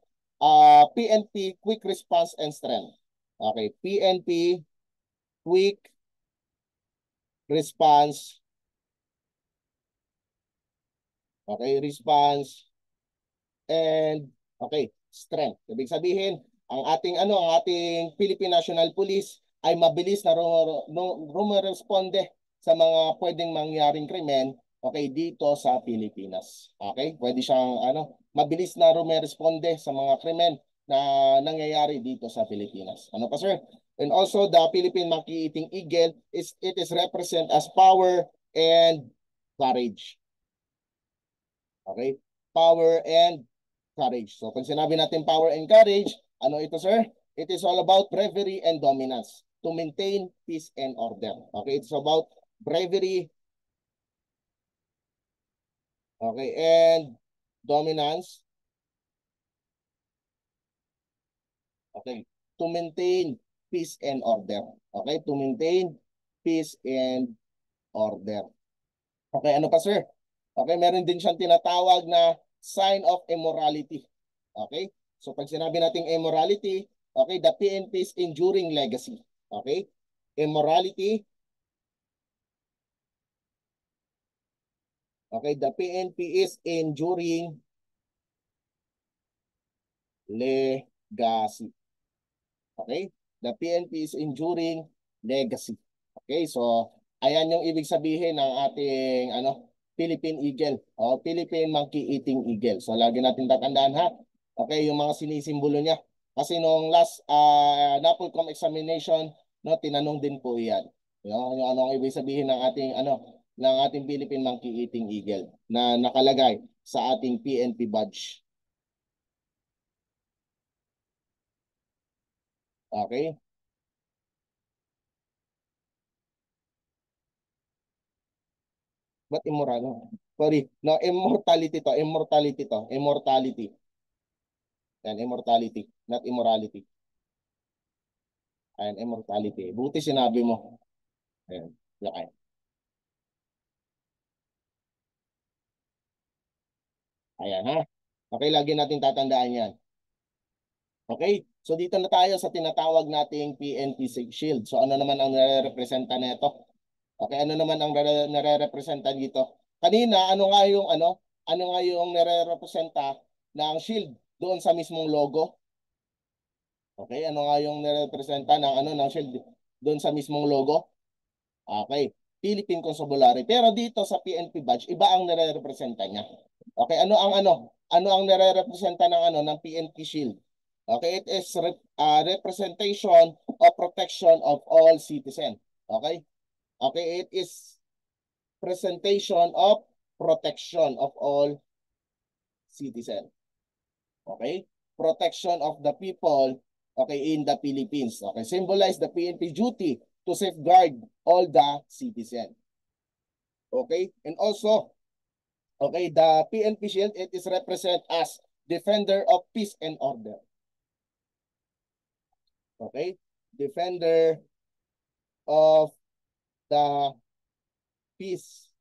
PNP, quick response and strength. Okay, PNP, quick response, okay, response, and okay, strength. Ibig sabihin, ang ating Philippine National Police ay mabilis na rumeresponde sa mga pwedeng mangyaring krimen, okay, dito sa Pilipinas. Okay? Pwede siyang mabilis na rumeresponde sa mga krimen na nangyayari dito sa Pilipinas. Ano pa sir? And also the Philippine Monkey Eating Eagle is represent as power and courage. Okay? Power and courage. So pag sinabi natin power and courage, ano ito sir? It is all about bravery and dominance to maintain peace and order. Okay? It's about bravery, okay, and dominance. Okay? To maintain peace and order. Okay? To maintain peace and order. Okay, ano pa sir? Okay, meron din siyang tinatawag na sign of immorality. Okay? So pag sinabi nating immorality, okay, the PNP's enduring legacy. Okay? Immorality. Okay, the PNP is enduring legacy. Okay? The PNP is enduring legacy. Okay, so ayan yung ibig sabihin ng ating Philippine Eagle o Philippine Monkey Eating Eagle. So lagi natin tatandaan ha. Okay, yung mga sinisimbolo niya. Kasi nung last NAPOLCOM examination, no, tinanong din po 'yan. Yung ano ang ibig sabihin ng ating Philippine Monkey Eating Eagle na nakalagay sa ating PNP badge. Okay? Ba't immoral? Sorry. No, immortality to. Immortality to. Immortality. Yan, immortality. Not immorality. Ayan, immortality. Buti sinabi mo. Ayan. Okay. Ayan ha. Okay, lagi natin tatandaan yan. Okay? So dito na tayo sa tinatawag nating PNP Shield. So ano naman ang nare-representa nito? Okay, ano naman ang nare-representa dito? Kanina, ano nga yung nare-representa ng shield doon sa mismong logo? Okay, ano nga yung nare-representa ng ng shield doon sa mismong logo? Okay, Philippine Constabulary. Pero dito sa PNP badge, iba ang nare-representa niya. Okay, ano ang nare-representa ng ng PNP shield? Okay, it is representation of protection of all citizens. Okay? Okay, it is presentation of protection of all citizens. Okay? Protection of the people, okay, in the Philippines. Okay, symbolize the PNP duty to safeguard all the citizens. Okay? And also, okay, the PNP shield, it is represent as defender of peace and order. Okay? Defender of the peace,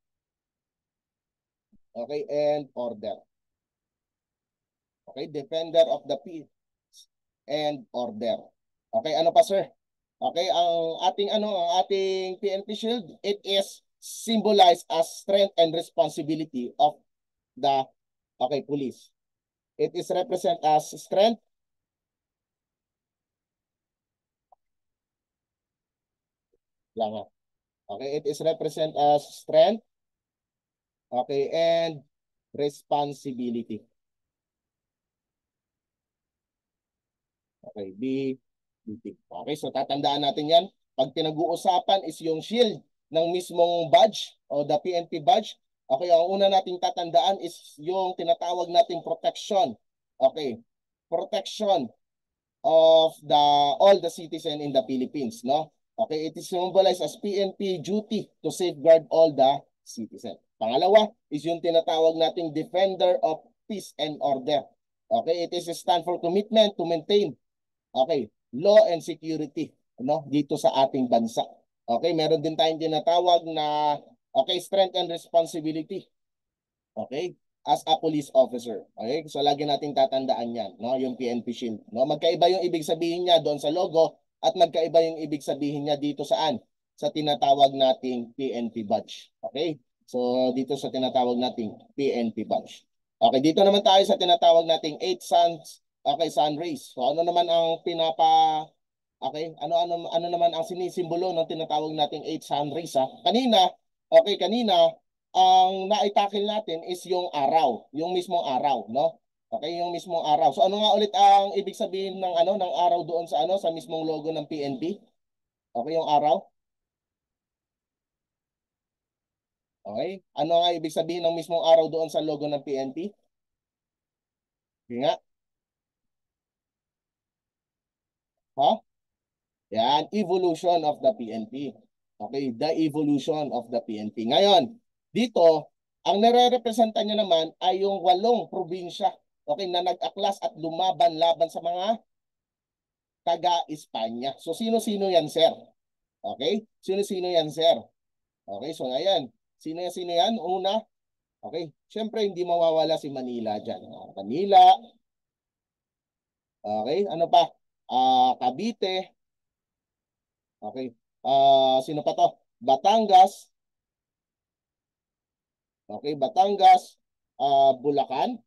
okay, and order. Okay? Defender of the peace and order. Okay, ano pa sir? Okay, ang ating PNP shield, it is symbolized as strength and responsibility of the police. It is represent as strength, lang ha. Okay, it is represent as strength, okay, and responsibility. Okay, Okay, so tatandaan natin yan. Pag pinag-uusapan is yung shield ng mismong badge o the PNP badge. Okay, ang una nating tatandaan is yung tinatawag nating protection. Okay, protection of all the citizen in the Philippines, no? Okay, it is symbolized as PNP duty to safeguard all the citizen. Pangalawa is yung tinatawag nating defender of peace and order. Okay, it is a stand for commitment to maintain, okay, law and security, no, dito sa ating bansa. Okay, meron din tayong tinatawag na strength and responsibility. Okay? As a police officer. Okay? So lagi nating tatandaan 'yan, no, yung PNP shield, no? Magkaiba yung ibig sabihin niya doon sa logo at magkaiba yung ibig sabihin niya dito saan? Sa tinatawag nating PNP badge. Okay? So dito sa tinatawag nating PNP badge. Okay, dito naman tayo sa tinatawag nating 8 suns, okay, sun rays. So ano naman ang ano naman ang sinisimbolo ng tinatawag nating 8 sun rays ha? Kanina ang naitakil natin is yung araw, yung mismong araw, no? Okay, yung mismong araw. So ano nga ulit ang ibig sabihin ng ng araw doon sa sa mismong logo ng PNP? Okay, yung araw. Okay? Ano nga ibig sabihin ng mismong araw doon sa logo ng PNP? Sige nga. Ha? Yan, evolution of the PNP. Okay, the evolution of the PNP. Ngayon, dito, ang nare-representa niya naman ay yung 8 probinsya, okay, na nag-aklas at lumaban-laban sa mga taga-Espanya. So, sino-sino yan, sir? Okay? Sino-sino yan, sir? Okay, so ayan. Sino yan? Una, okay. Siyempre, hindi mawawala si Manila dyan. Manila, okay. Ano pa? Cavite, okay. Sino pa to? Batangas, okay. Batangas, Bulacan,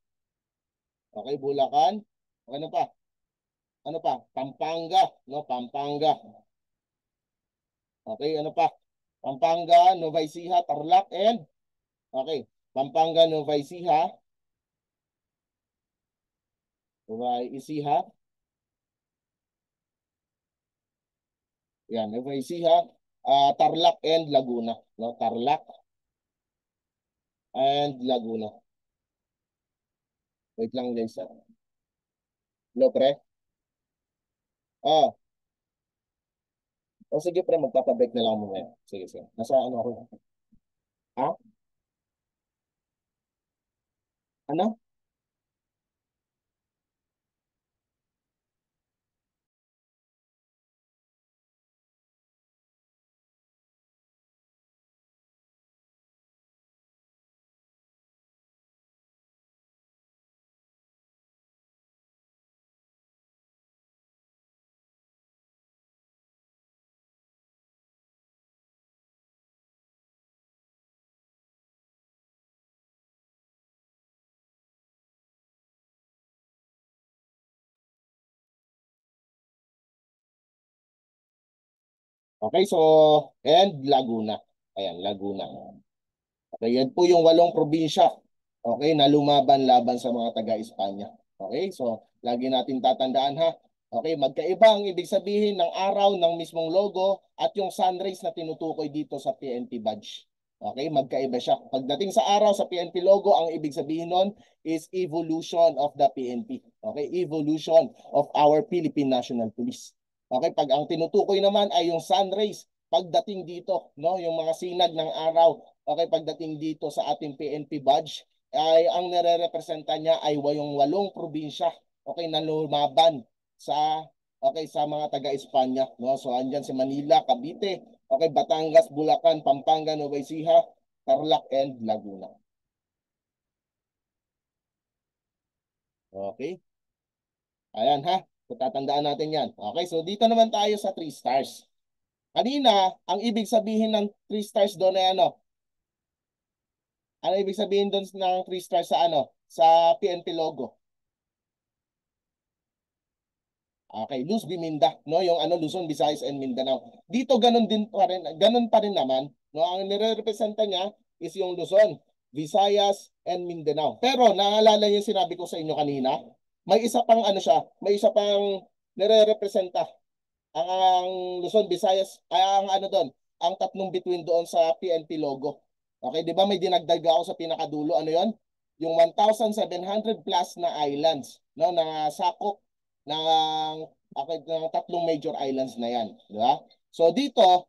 okay. Bulacan, okay, ano pa? Ano pa? Pampanga, no? Pampanga, okay. Ano pa? Pampanga, Nueva Ecija, Tarlac, and okay. Pampanga, Nueva Ecija, yan, Nueva Ecija, Tarlac and Laguna, no? Tarlac and Laguna. Wait lang guys. Hello, pre. Ah, o sige pre, magpapabreak na lang mo ngayon. Sige, sige. Nasa ano ako? Ha? Ano? Okay, so, and Laguna. Ayan, Laguna. Okay, yan po yung 8 probinsya. Okay, na lumaban laban sa mga taga-Espanya. Okay, so lagi natin tatandaan ha. Okay, magkaiba ang ibig sabihin ng araw ng mismong logo at yung sun rays na tinutukoy dito sa PNP badge. Okay, magkaiba siya. Pagdating sa araw sa PNP logo, ang ibig sabihin nun is evolution of the PNP. Okay, evolution of our Philippine National Police. Okay, pag ang tinutukoy naman ay yung sun rays, pagdating dito, no, yung mga sinag ng araw. Okay, pagdating dito sa ating PNP badge, ay ang nire-representa niya ay yung 8 probinsya, okay, na lumaban sa okay sa mga taga-Espanya, no? So andyan si Manila, Cavite, okay, Batangas, Bulacan, Pampanga, Nueva Ecija, Tarlac and Laguna. Okay? Ayan ha. So, tatandaan natin 'yan. Okay, so dito naman tayo sa 3 stars. Kanina, ang ibig sabihin ng 3 stars doon ay ano? Ano ibig sabihin doon ng 3 stars sa ano? Sa PNP logo? Okay, Luz Biminda, no? Yung ano Luzon, Visayas and Mindanao. Dito ganun pa rin naman, no? Ang nirerepresenta niya is yung Luzon, Visayas and Mindanao. Pero naalala niyo yung sinabi ko sa inyo kanina, may isa pang ano siya, may isa pang nirerepresenta ang Luzon, Visayas, ay ang ano doon, ang tatlong between doon sa PNP logo. Okay, di ba may dinagdag ako sa pinakadulo, ano yon? Yung 1,700 plus na islands, no, na sakop ng, okay, ng tatlong major islands na yan. Di ba? So dito,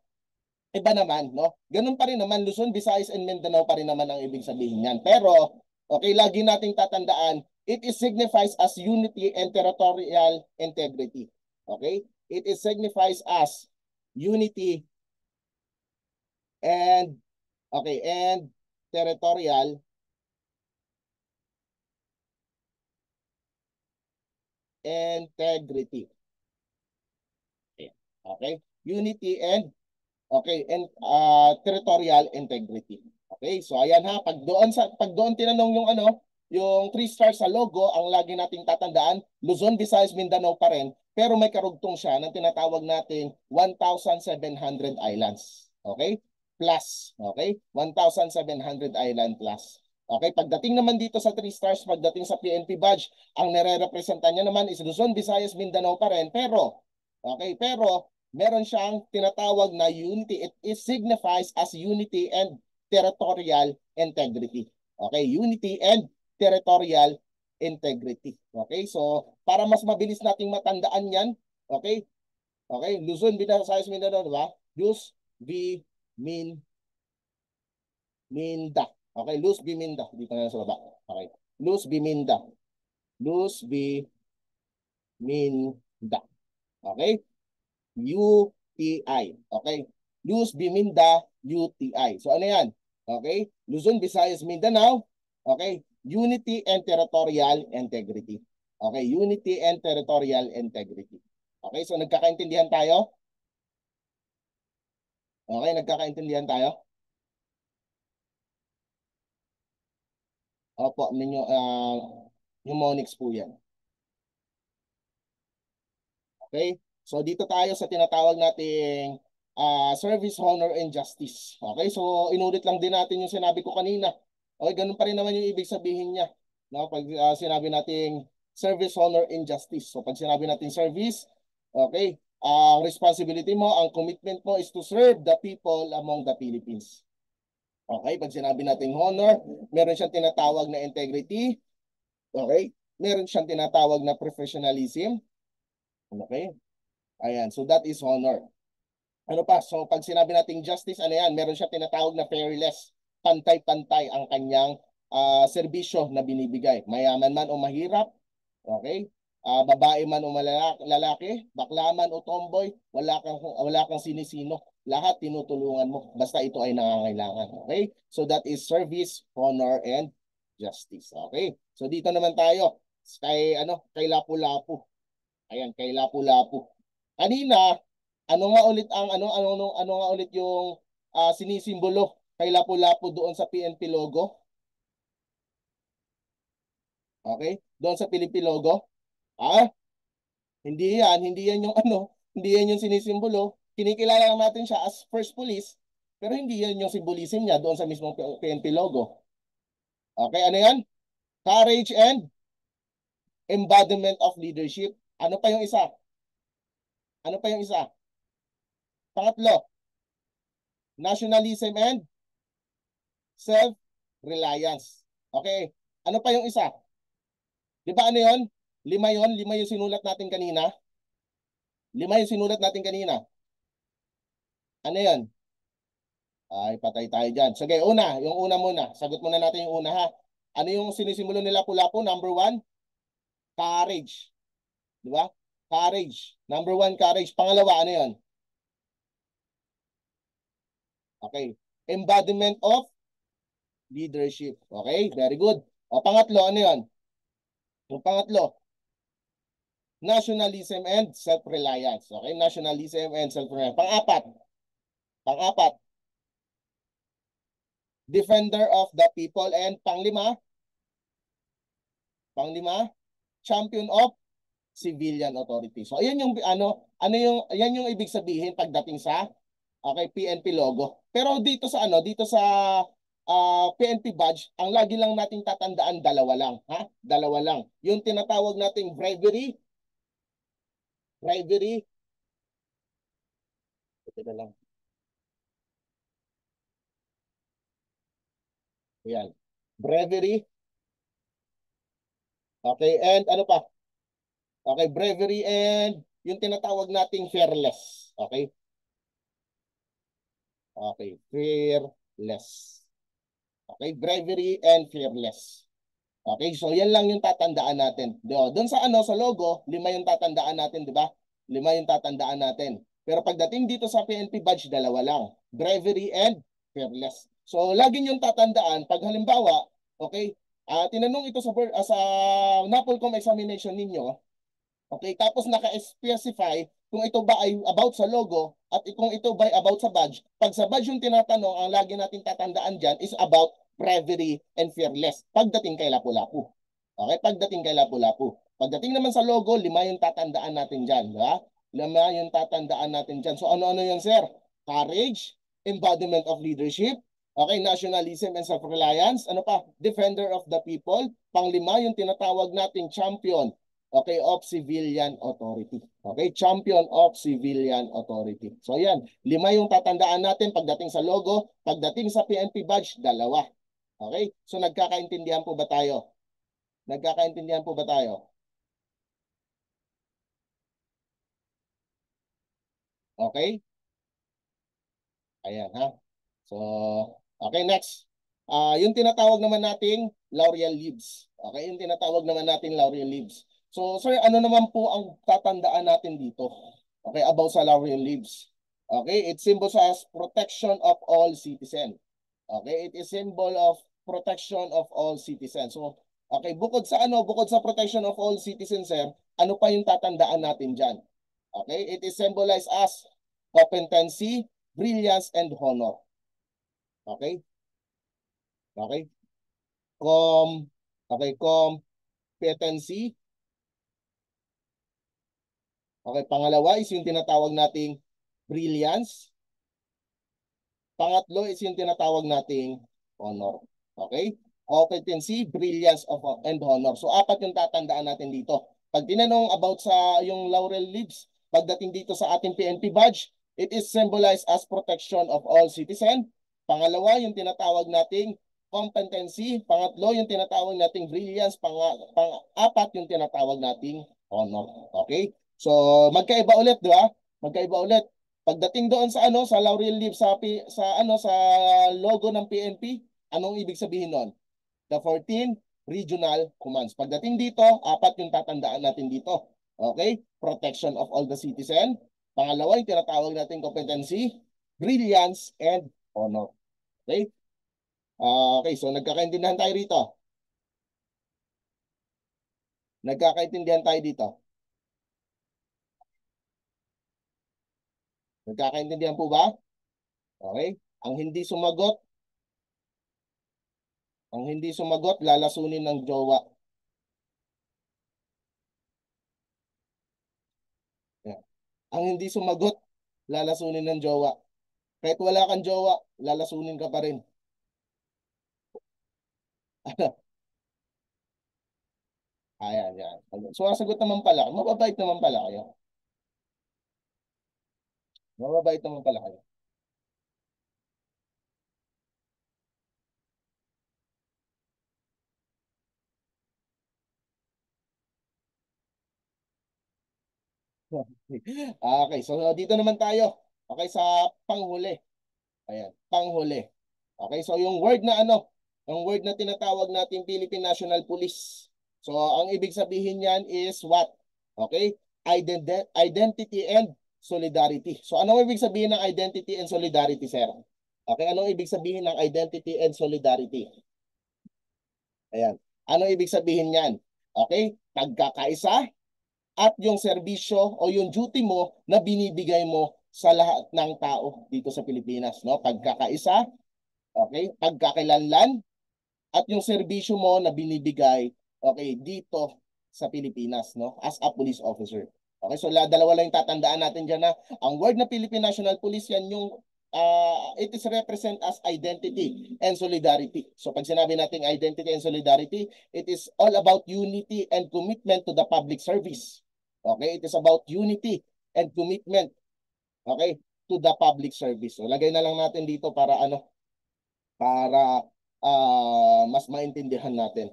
iba naman, no? Ganun pa rin naman, Luzon, Visayas, and Mindanao pa rin naman ang ibig sabihin niyan. Pero, okay, lagi nating tatandaan, it is signifies as unity and territorial integrity. Okay? It is signifies as unity and, okay, and territorial integrity. Okay? Unity and okay, and territorial integrity. Okay, so ayan ha, pag doon tinanong yung ano, yung 3 stars sa logo, ang lagi nating tatandaan, Luzon, Visayas, Mindanao pa rin, pero may karugtong siya ng tinatawag nating 1,700 islands. Okay? Plus, okay? 1,700 island plus. Okay, pagdating naman dito sa 3 stars, pagdating sa PNP badge, ang nire-representa niya naman is Luzon, Visayas, Mindanao pa rin, pero okay, pero meron siyang tinatawag na unity. It signifies as unity and territorial integrity. Okay, unity and territorial integrity. Okay, so para mas mabilis nating matandaan yan, okay, okay, Luzon, Visayas, Mindanao, diba? Luz, Min, Minda. Okay, Luz, Biminda. Dito na sa baba. Okay, Luz, Biminda. Luz, Biminda. Okay, UTI. Okay? Luz Biminda UTI. So ano yan? Okay? Luzon, Visayas, Mindanao. Okay? Unity and territorial integrity. Okay? Unity and territorial integrity. Okay? So nagkakaintindihan tayo? Okay? Nagkakaintindihan tayo? Opo, mnemonics po yan. Okay? So dito tayo sa tinatawag nating service, honor, and justice. Okay? So inulit lang din natin yung sinabi ko kanina. Okay, ganun pa rin naman yung ibig sabihin niya. No? Pag sinabi nating service, honor, and justice. So pag sinabi natin service, okay, ang responsibility mo, ang commitment mo is to serve the people among the Philippines. Okay, pag sinabi nating honor, meron siyang tinatawag na integrity. Okay, meron siyang tinatawag na professionalism. Okay, ayan, so that is honor. Ano pa? So pag sinabi nating justice, ano yan? Meron siya tinatawag na fairless. Pantay-pantay ang kanyang serbisyo na binibigay. Mayaman man o mahirap, okay? Babae man o lalaki, bakla man o tomboy, wala kang sinisino. Lahat tinutulungan mo basta ito ay nangangailangan. Okay? So that is service, honor, and justice. Okay? So dito naman tayo kay Lapu-Lapu. Ayan, kay Lapu-Lapu. Kanina, ano nga ulit yung sinisimbolo kay Lapu-Lapu doon sa PNP logo? Okay? Doon sa PNP logo? Ah, hindi yan yung ano, hindi yan yung sinisimbolo. Kinikilala lang natin siya as first police, pero hindi yan yung symbolism niya doon sa mismong PNP logo. Okay, ano yan? Courage and embodiment of leadership. Ano pa yung isa? Ano pa yung isa? Pangatlo, nationalism and self-reliance. Okay, ano pa yung isa? Di ba ano yon? Lima yon, lima yung sinulat natin kanina. Lima yung sinulat natin kanina. Ano yon? Ay, patay tayo dyan. Sige, una. Yung una muna. Sagot muna natin yung una, ha. Ano yung sinisimulo nila Lapu-Lapu? Number one, courage. Di ba? Courage. Number one, courage. Pangalawa, ano yon? Okay. Embodiment of leadership. Okay, very good. O, pangatlo, ano yon? Yung pangatlo, nationalism and self-reliance. Okay, nationalism and self-reliance. Pang-apat, pang-apat, defender of the people, and panglima, panglima, champion of civilian authority. So ayan yung ano yung ayan yung ibig sabihin pagdating sa okay PNP logo. Pero dito sa dito sa PNP badge, ang lagi lang nating tatandaan dalawa lang, ha? Dalawa lang. Yung tinatawag nating bravery, bravery, ito na lang. Ayan. Bravery, okay, and ano pa? Okay, bravery and yung tinatawag nating fearless. Okay? Okay, fearless. Okay, bravery and fearless. Okay, so yan lang yung tatandaan natin. Doon sa sa logo, lima yung tatandaan natin, di ba? Lima yung tatandaan natin. Pero pagdating dito sa PNP badge, dalawa lang. Bravery and fearless. So lagi yung tatandaan pag halimbawa, okay, tinanong ito sa NAPOLCOM examination ninyo. Okay, tapos naka-specify kung ito ba ay about sa logo at kung ito ba ay about sa badge. Pag sa badge yung tinatanong, ang lagi nating tatandaan dyan is about bravery and fearless pagdating kay Lapu-Lapu. Okay, pagdating kay Lapu-Lapu. Pagdating naman sa logo, lima yung tatandaan natin dyan. Di ba? Lima yung tatandaan natin dyan. So ano-ano yun, sir? Courage, embodiment of leadership, okay, nationalism and self-reliance, ano pa? Defender of the people. Panglima, yung tinatawag nating champion, okay, of civilian authority. Okay, champion of civilian authority. So yan, lima yung tatandaan natin pagdating sa logo, pagdating sa PNP badge, dalawa. Okay, so nagkakaintindihan po ba tayo? Nagkakaintindihan po ba tayo? Okay? Ayan ha. So, okay, next. Yung tinatawag naman nating laurel leaves. Okay, yung tinatawag naman nating laurel leaves. So, sir, ano naman po ang tatandaan natin dito? Okay, about sa laurel leaves. Okay, it symbols as protection of all citizens. Okay, it is symbol of protection of all citizens. So, okay, bukod sa protection of all citizens, sir, ano pa yung tatandaan natin diyan? Okay, it is symbolized as competency, brilliance, and honor. Okay? Okay? Com, okay, competency. Okay, pangalawa is yung tinatawag nating brilliance. Pangatlo is yung tinatawag nating honor. Okay? Competency, brilliance, and honor. So, apat yung tatandaan natin dito. Pag tinanong about sa yung laurel leaves, pagdating dito sa ating PNP badge, it is symbolized as protection of all citizens. Pangalawa, yung tinatawag nating competency. Pangatlo, yung tinatawag nating brilliance. Pang-apat, yung tinatawag nating honor. Okay? So, magkaiba ulit, di ba? Magkaiba ulit. Pagdating doon sa sa laurel leaf sa logo ng PNP, anong ibig sabihin noon? The 14 regional commands. Pagdating dito, apat yung tatandaan natin dito. Okay? Protection of all the citizen. Pangalawa, yung tinatawag natin competency, brilliance, and honor. Okay? Okay, so nagkakaintindihan tayo rito. Nagkakaintindihan tayo dito. Nagkakaintindihan po ba? Okay? Ang hindi sumagot, lalasunin ng jowa. Yeah. Ang hindi sumagot, lalasunin ng jowa. Kahit wala kang jowa, lalasunin ka pa rin. Ayan, yan. So, ang sagot naman pala, mababait naman pala kayo. Mababait naman pala kayo. Okay, so dito naman tayo. Okay, sa panghuli. Ayan, panghuli. Okay, so yung word na ano, yung word na tinatawag natin Philippine National Police. So, ang ibig sabihin niyan is what? Okay? Identity and solidarity. So, anong ibig sabihin ng identity and solidarity, sir? Okay, anong ibig sabihin ng identity and solidarity? Ayan. Anong ibig sabihin niyan? Okay? Pagkakaisa at yung serbisyo o yung duty mo na binibigay mo sa lahat ng tao dito sa Pilipinas, no? Pagkakaisa, okay? Pagkakilanlan at yung serbisyo mo na binibigay, okay, dito sa Pilipinas, no? As a police officer. Okay, so dalawa lang yung tatandaan natin diyan na ang word na Philippine National Police yan yung it is represent as identity and solidarity. So pag sinabi natin identity and solidarity, it is all about unity and commitment to the public service. Okay, it is about unity and commitment, okay, to the public service. So lagay na lang natin dito para ano, para mas maintindihan natin.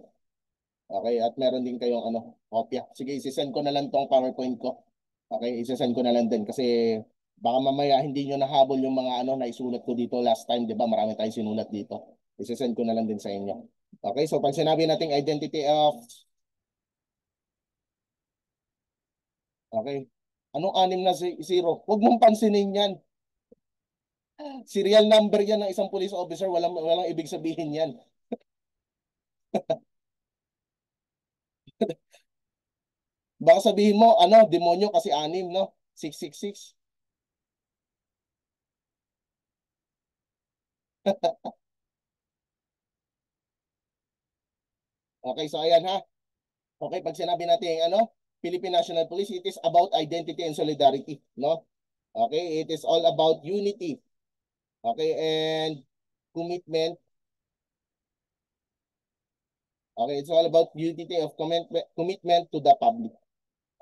Okay, at meron din kayong ano, kopya. Sige, isi-send ko na lang tong PowerPoint ko. Okay, isi-send ko na lang din kasi baka mamaya hindi nyo nahabol yung mga ano na isulat ko dito last time, 'di ba? Marami tayong sinulat dito. Isi-send ko na lang din sa inyo. Okay, so pag sinabi nating identity of okay, anong anim na zero? Huwag mong pansinin 'yan. Serial number 'yan ng isang police officer, walang ibig sabihin 'yan. Baka sabihin mo, ano, demonyo kasi anim, no? 666. Okay, so ayan ha. Okay, pag sinabi natin ano, Philippine National Police, it is about identity and solidarity, no? Okay, it is all about unity. Okay, and commitment. Okay, it's all about unity of commitment to the public.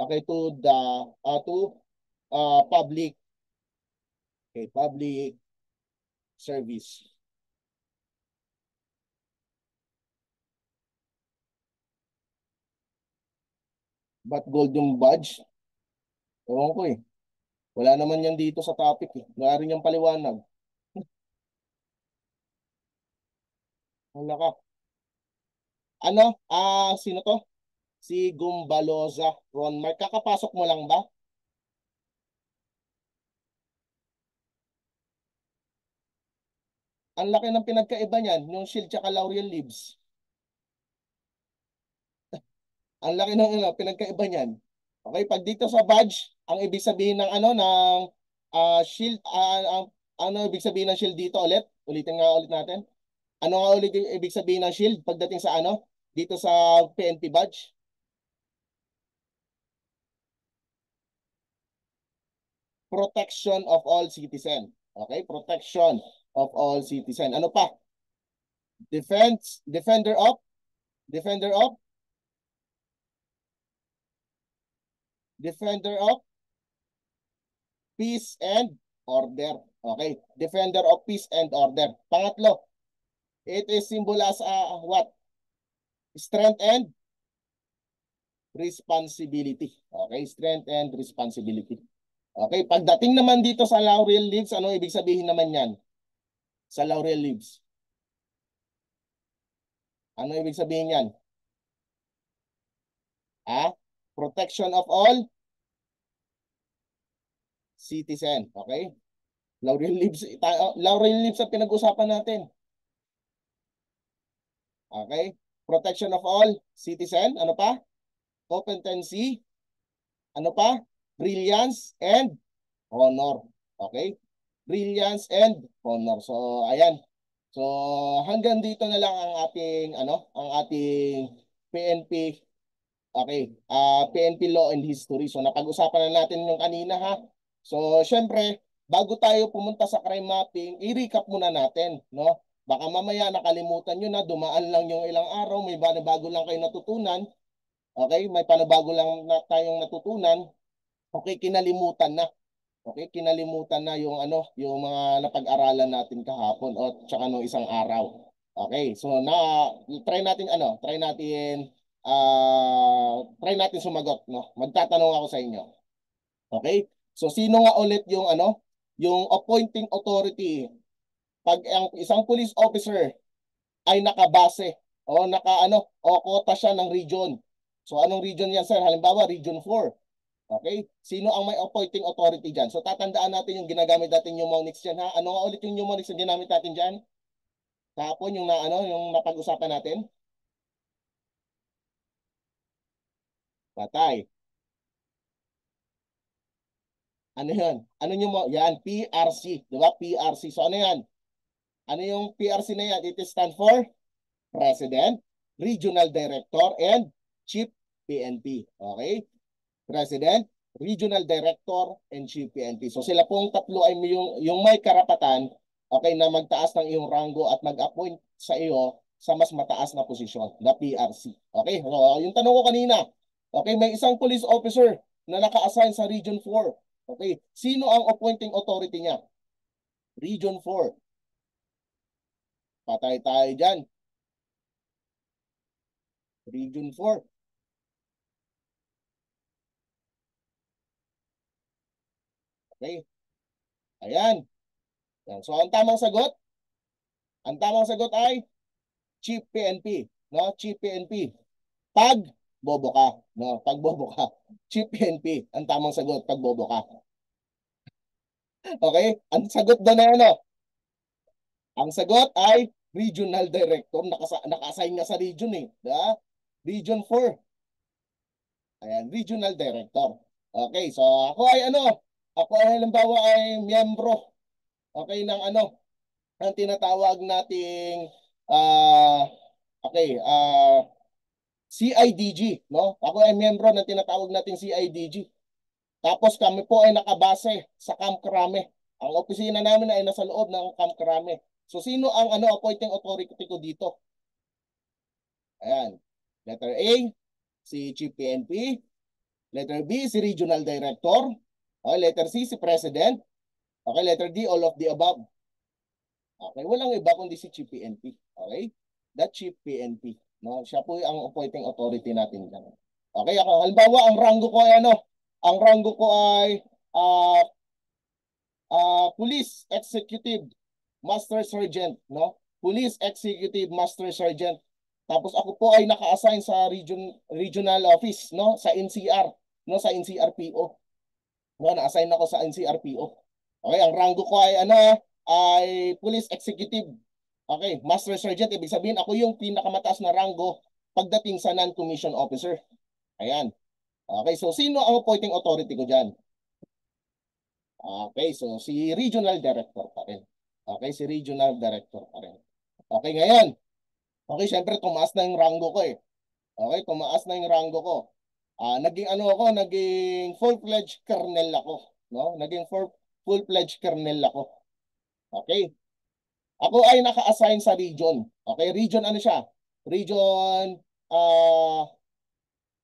Okay, to the public, okay, public service. But golden badge? Ewan ko eh. Wala naman yan dito sa topic eh. Wala rin yung paliwanag. Wala ka. Ano? Sino to? Si Gumbaloza Ron Mark. Kakapasok mo lang ba? Ang laki ng pinagkaiba niyan, yung shield tsaka laurel leaves. Ang laki ng ano, pinagkaiba niyan. Okay, pag dito sa badge, ang ibig sabihin ng ano ng shield ano ibig sabihin ng shield dito ulit? Ulitin nga ulit natin. Ano nga ulit yung ibig sabihin ng shield pagdating sa ano? Dito sa PNP badge? Protection of all citizen. Okay, protection of all citizen. Ano pa? Defense, defender of, defender of peace and order. Okay, defender of peace and order. Pangatlo, it is symbol as what? Strength and responsibility. Okay, strength and responsibility. Okay, pagdating naman dito sa laurel leaves, ano ibig sabihin naman yan? Sa laurel leaves. Ano ibig sabihin yan? Ha? Protection of all citizen. Okay? Laurel leaves ang pinag-usapan natin. Okay? Protection of all citizen. Ano pa? Competency. Ano pa? Brilliance and honor. Okay? Brilliance and honor. So, ayan. So, hanggang dito na lang ang ating ang ating PNP. Okay, PNP Law and History. So napag-usapan na natin yung kanina ha. So syempre, bago tayo pumunta sa crime mapping, i-recap muna natin, no? Baka mamaya nakalimutan nyo na, dumaan lang yung ilang araw, may bago lang kayo natutunan, okay? May panabago lang na tayong natutunan, okay, kinalimutan na. Okay, kinalimutan na yung ano, yung mga napag-aralan natin kahapon o tsaka nung isang araw. Okay, so try natin sumagot, no? Magtatanong ako sa inyo. Okay? So sino nga ulit yung ano, yung appointing authority pag ang isang police officer ay nakabase o naka ano o kota siya ng region. So anong region yan, sir? Halimbawa, Region 4. Okay? Sino ang may appointing authority dyan? So tatandaan natin yung ginagamit natin mnemonics dyan, ha? Ano nga ulit yung mnemonics na ginamit natin dyan? Kahapon yung na ano, yung napag-usapan natin? Patay. Ano yun? Ano yung mo? Yan, PRC. Di ba? PRC. So ano yan? Ano yung PRC na yan? It stands for President, Regional Director, and Chief PNP. Okay? President, Regional Director, and Chief PNP. So sila pong tatlo ay yung may karapatan, okay, na magtaas ng iyong rango at mag-appoint sa iyo sa mas mataas na posisyon, na PRC. Okay? So, yung tanong ko kanina, okay, may isang police officer na naka-assign sa Region 4. Okay? Sino ang appointing authority niya? Region 4. Patay tayo dyan. Region 4. Okay? Ayan. So ang tamang sagot ay Chief PNP, no? Chief PNP. Pag bobo ka, no? Pag bobo ka. Chief PNP, ang tamang sagot pag bobo ka. Okay? Ang sagot doon na ano? Ang sagot ay Regional Director. Naka-assign nga sa region eh. Da? Region 4. Ayan, Regional Director. Okay, so ako ay halimbawa ay miyembro, okay, ng ano, ang tinatawag nating ah CIDG, no? Ako ay miyembro ng tinatawag nating CIDG. Tapos kami po ay nakabase sa Camp Crame. Ang opisina namin ay nasa loob ng Camp Crame. So sino ang ano appointing authority ko dito? Ayan. Letter A, si Chief PNP. Letter B, si Regional Director. Okay, letter C, si President. Okay, letter D, all of the above. Okay, walang iba kundi si Chief PNP. Okay? That Chief PNP. No? Siya po ang appointing authority natin dyan. Okay, ako, halimbawa, ang ranggo ko ay ano? Ang ranggo ko ay uh, Police Executive Master Sergeant, no? Police Executive Master Sergeant. Tapos ako po ay naka-assign sa regional office, no? Sa NCR, no? Sa NCRPO. No, na-assign ako sa NCRPO. Okay, ang rango ko ay ano, ay Police Executive. Okay, Master Sergeant, ibig sabihin ako yung pinakamataas na rango pagdating sa non-commissioned officer. Ayan. Okay, so sino ang appointing authority ko dyan? Okay, so si Regional Director pa rin. Okay, si Regional Director pa rin. Okay, ngayon. Okay, syempre tumaas na yung rango ko eh. Okay, tumaas na yung rango ko. Naging ano ako, naging full-fledged colonel ako, no? Naging full-fledged colonel ako. Okay? Ako ay naka-assign sa region. Okay, region ano siya? Region uh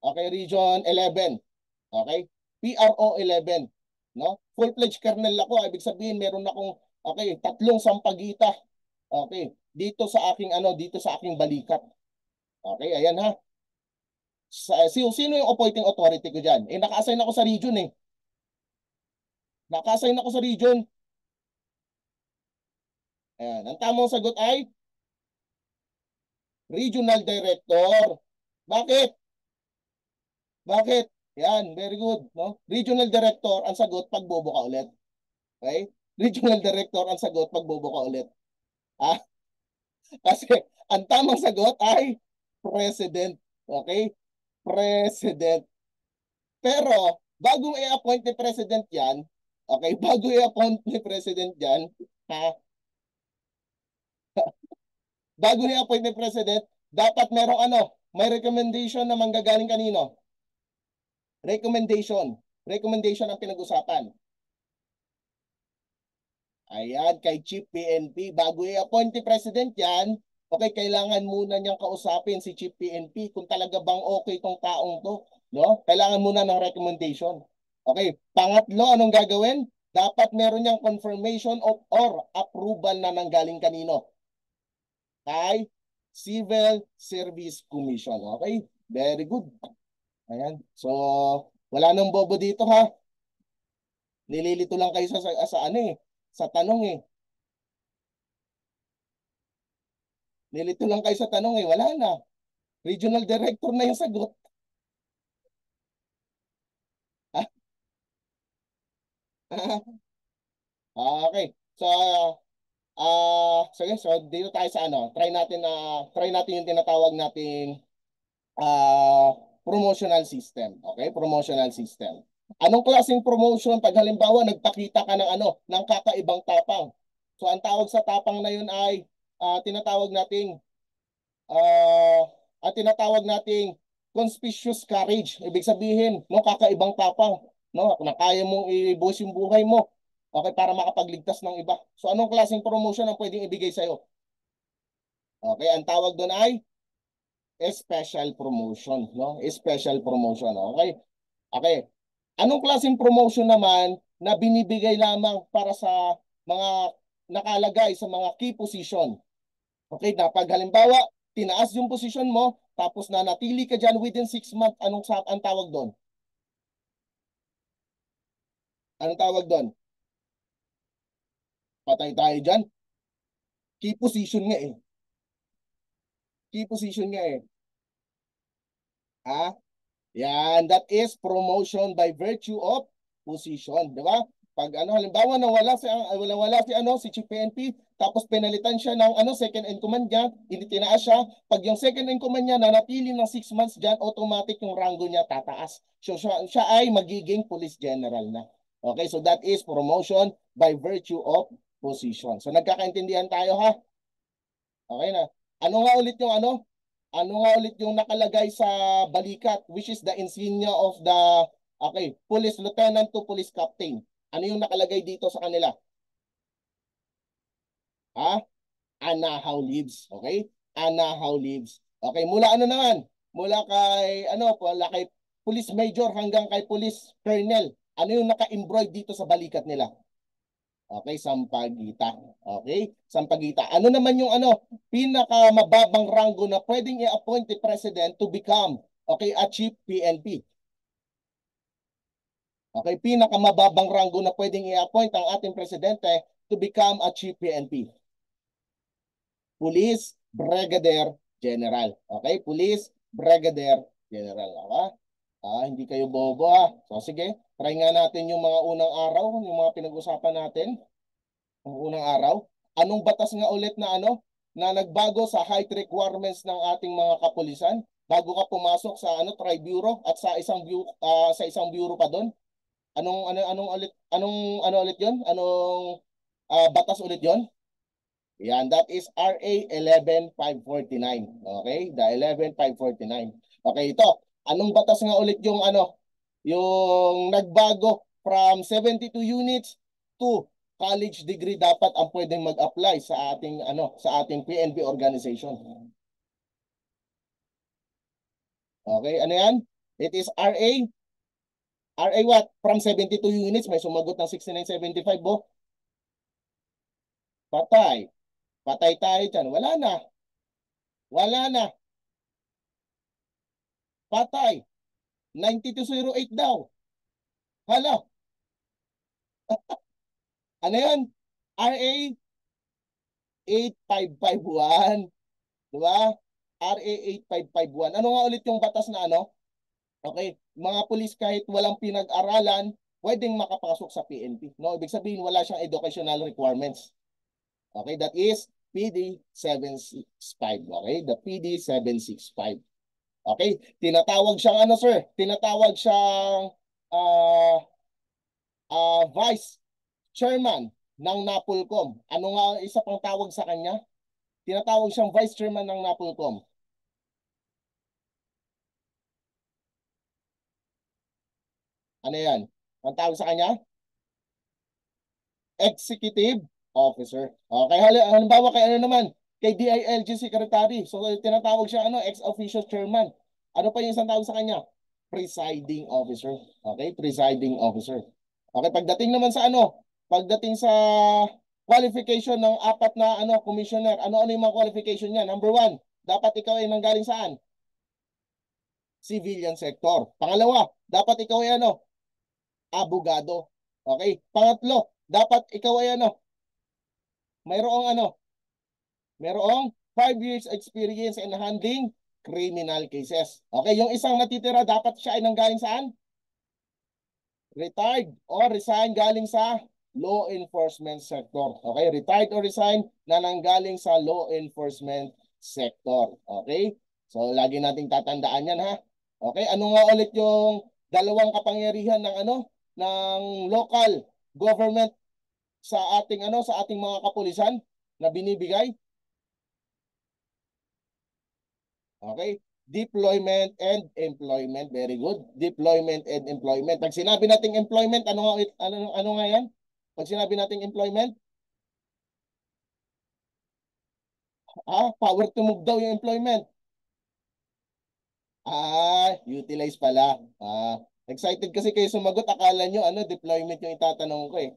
okay, region 11. Okay? PRO 11, no? Full-fledged colonel ako, ibig sabihin meron akong okay, 3 sampagita. Okay, dito sa aking balikat. Okay, ayan ha. Sino yung appointing authority ko diyan? Eh naka-assign ako sa region eh. Naka-assign ako sa region. Ayan, ang tamang sagot ay Regional Director. Bakit? Bakit? Yan, very good, no? Regional Director ang sagot pag bobo ka ulit. Okay? Regional Director ang sagot pag bobo ka ulit. Ah, kasi ang tamang sagot ay President. Okay? President. Pero bago i-appoint ni President 'yan, okay, bago i-appoint ni President 'yan, ha? Bago i-appoint ni President, dapat merong ano, may recommendation na manggagaling kanino? Recommendation. Recommendation ang pinag-usapan. Ayan, kay Chief PNP. Bago i-appoint ni President yan, okay, kailangan muna niyang kausapin si Chief PNP kung talaga bang okay tong taong to. No? Kailangan muna ng recommendation. Okay, pangatlo, anong gagawin? Dapat meron niyang confirmation of or approval na nanggaling kanino? Kay Civil Service Commission. Okay, very good. Ayan. So, wala nang bobo dito ha. Nililito lang kayo sa ano eh, sa tanong eh. Nilito lang kayo sa tanong eh, wala na. Regional director na yung sagot. Okay. So, sige, so dito tayo sa ano, try natin yung tinatawag nating promotional system. Okay? Promotional system. Anong klaseng promotion pag halimbawa nagpakita ka ng ano, ng kakaibang tapang? So, ang tawag sa tapang na yun ay tinatawag nating uh, tinatawag nating conspicuous courage. Ibig sabihin, no, kakaibang tapang, no, na kaya mong i-boss yung buhay mo. Okay, para makapagligtas ng iba. So anong klaseng promotion ang pwedeng ibigay sa'yo? Okay, ang tawag doon ay special promotion, no? Special promotion, okay? Okay. Anong klaseng promotion naman na binibigay lamang para sa mga nakalagay sa mga key position? Okay, na pag halimbawa, tinaas yung position mo, tapos na natili ka dyan within 6 months, ang tawag doon? Anong tawag doon? Patay tayo dyan. Key position nga eh. Key position nga eh. Ah, yan, that is promotion by virtue of position, di ba? Pag ano halimbawa nawala si ano si Chief PNP tapos penalitan siya ng ano second in command niya, hindi tinaas siya. Pag yung second in command niya nanatili ng 6 months diyan, automatic yung rango niya tataas. So siya ay magiging police general na. Okay, so that is promotion by virtue of position. So nagkakaintindihan tayo ha? Okay na. Ano nga ulit yung ano? Ano nga ulit yung nakalagay sa balikat, which is the insignia of the, okay, police lieutenant to police captain. Ano yung nakalagay dito sa kanila? Ha? Anna how lives. Okay? Anna how lives. Okay, mula ano naman? Mula kay, ano, mula kay police major hanggang kay police colonel. Ano yung naka-embroid dito sa balikat nila? Okay, sampagita. Okay, sampagita. Ano naman yung ano, pinakamababang rango na pwedeng i-appoint ni President to become, okay, a chief PNP? Okay, pinakamababang rango na pwedeng i-appoint ang ating presidente to become a chief PNP? Police Brigadier General. Okay, Police Brigadier General. Okay? Hindi kayo bobo ha. So sige, try nga natin yung mga unang araw, yung mga pinag-usapan natin. Ang unang araw. Anong batas nga ulit na ano na nagbago sa height requirements ng ating mga kapulisan bago ka pumasok sa ano tri-bureau at sa isang bureau pa doon? Anong ulit ano ulit 'yon? Anong batas ulit 'yon? Yan, that is RA 11549. Okay? The 11549. Okay, ito. Anong batas nga ulit yung ano? Yung nagbago from 72 units to college degree dapat ang pwedeng mag-apply sa ating ano, sa ating PNP organization. Okay, ano yan? It is RA what? From 72 units, may sumagot ng 6975 bo. Patay. Patay tayo dyan. Wala na. Wala na. Patay. 9208 daw. Hala, ano yan? RA 8551. Diba? RA 8551. Ano nga ulit yung batas na ano? Okay, mga pulis kahit walang pinag-aralan, pwedeng makapasok sa PNP. No, ibig sabihin wala siyang educational requirements. Okay, that is PD 765. Okay, the PD 765. Okay, tinatawag siyang ano sir? Tinatawag siyang uh, Vice Chairman ng NAPOLCOM. Ano nga ang isa pang tawag sa kanya? Tinatawag siyang Vice Chairman ng NAPOLCOM. Ano yan? Ang tawag sa kanya? Executive Officer. Okay, halimbawa kay ano naman, kay DILG Secretary. So tinatawag siya ano, ex-officio chairman. Ano pa yung isang tawag sa kanya? Presiding officer. Okay, presiding officer. Okay, pagdating naman sa ano, pagdating sa qualification ng apat na ano commissioner, ano-ano yung mga qualification niya? Number one, dapat ikaw ay nanggaling saan? Civilian sector. Pangalawa, dapat ikaw ay ano? Abogado. Okay? Pangatlo, dapat ikaw ay ano? Mayroong ano? Mayroong 5 years experience in handling criminal cases. Okay, yung isang natitira, dapat siya ay nanggaling saan? Retired or resign galing sa law enforcement sector. Okay, retired or resign na nanggaling sa law enforcement sector. Okay, so lagi nating tatandaan yan ha. Okay, ano nga ulit yung dalawang kapangyarihan ng ano ng local government sa ating ano sa ating mga kapulisan na binibigay? Okay? Deployment and employment. Very good. Deployment and employment. Pag sinabi nating employment, ano nga yan? Pag sinabi nating employment, power to move daw yung employment. Utilize pala. Excited kasi kayo sumagot. Akala nyo, ano, deployment yung itatanong ko eh.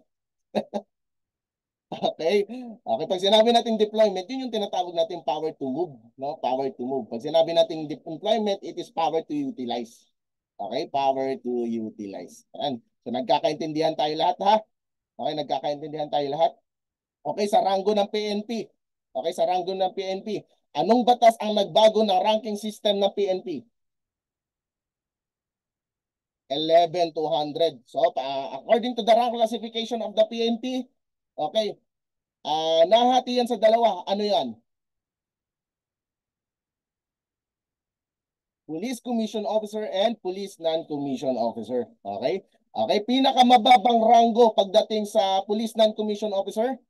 Okay? Okay, pag sinabi natin deployment, yun yung tinatawag natin power to move, no? Power to move. Pag sinabi natin employment, it is power to utilize. Okay, power to utilize. Ayan. So nagkakaintindihan tayo lahat ha? Okay, nagkakaintindihan tayo lahat. Okay, sa ranggo ng PNP. Okay, sa ranggo ng PNP. Anong batas ang nagbago ng ranking system ng PNP? 11,200. So, according to the rank classification of the PNP, okay, nahati yan sa dalawa. Ano yan? Police Commission Officer and Police Non-Commission Officer. Okay? Okay, pinakamababang ranggo pagdating sa Police Non-Commission Officer.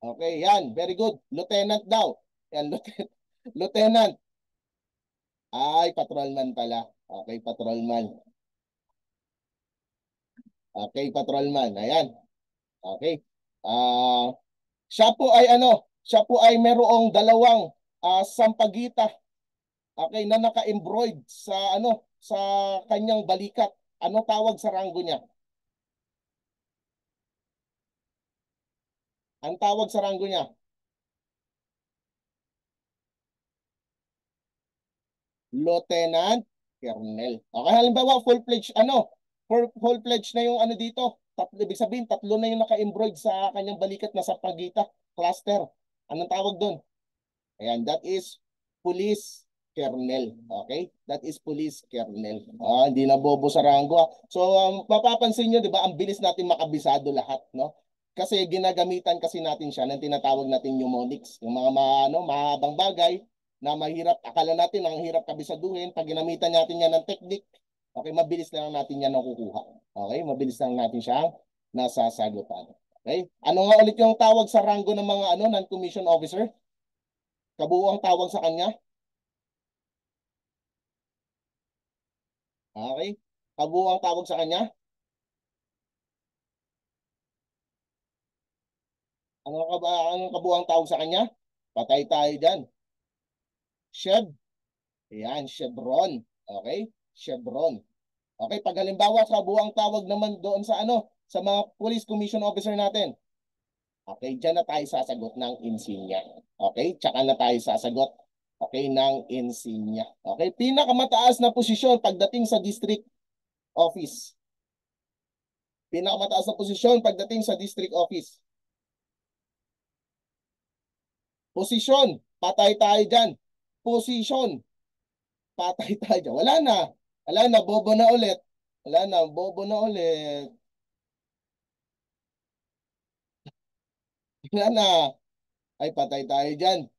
Okay, yan. Very good. Lieutenant daw. Yan, Lieutenant. Ay, patrolman pala. Okay, patrolman. Okay, patrolman. Ayan. Okay. Siya po ay ano, siya po ay merong dalawang sampagita, okay, na naka-embroid sa ano, sa kanyang balikat. Ano tawag sa ranggo niya? Ang tawag sa ranggo niya? Lieutenant Colonel. Okay, halimbawa full-fledged ano, full-fledged na yung ano dito. Tatlo, ibig sabihin tatlo na yung naka-embroid sa kanyang balikat na sampagita, cluster. Anong tawag doon? Ayan, that is police kernel. Okay? That is police kernel. Hindi na bobo sa ranggo. So, mapapansin nyo, di ba, ang bilis natin makabisado lahat, no? Kasi ginagamitan kasi natin siya ng tinatawag natin mnemonics. Yung mga mahabang bagay na mahirap, akala natin ang hirap kabisaduhin. Pag ginamitan natin yan ng technique, okay, mabilis lang natin yan nakukuha. Okay? Mabilis lang natin siyang nasasagutan. Okay? Ano nga ulit yung tawag sa ranggo ng mga non-commissioned officer? Kabuuang tawag sa kanya? Okay? Kabuuang tawag sa kanya? Anong kabuuang tawag sa kanya? Patay tayo dyan. Chev. Yan, Chevron. Okay? Chevron. Okay, pag halimbawa kabuuang tawag naman doon sa ano, sa mga police commission officer natin. Okay, dyan na tayo sasagot ng insignia. Okay, tsaka na tayo sasagot. Okay, ng insignia. Okay, pinakamataas na posisyon pagdating sa district office. Pinakamataas na posisyon pagdating sa district office. Posisyon, patay tayo dyan. Posisyon, patay tayo dyan. Wala na. Wala na, bobo na ulit. Wala na, bobo na ulit. Wala na. Ay, patay tayo dyan.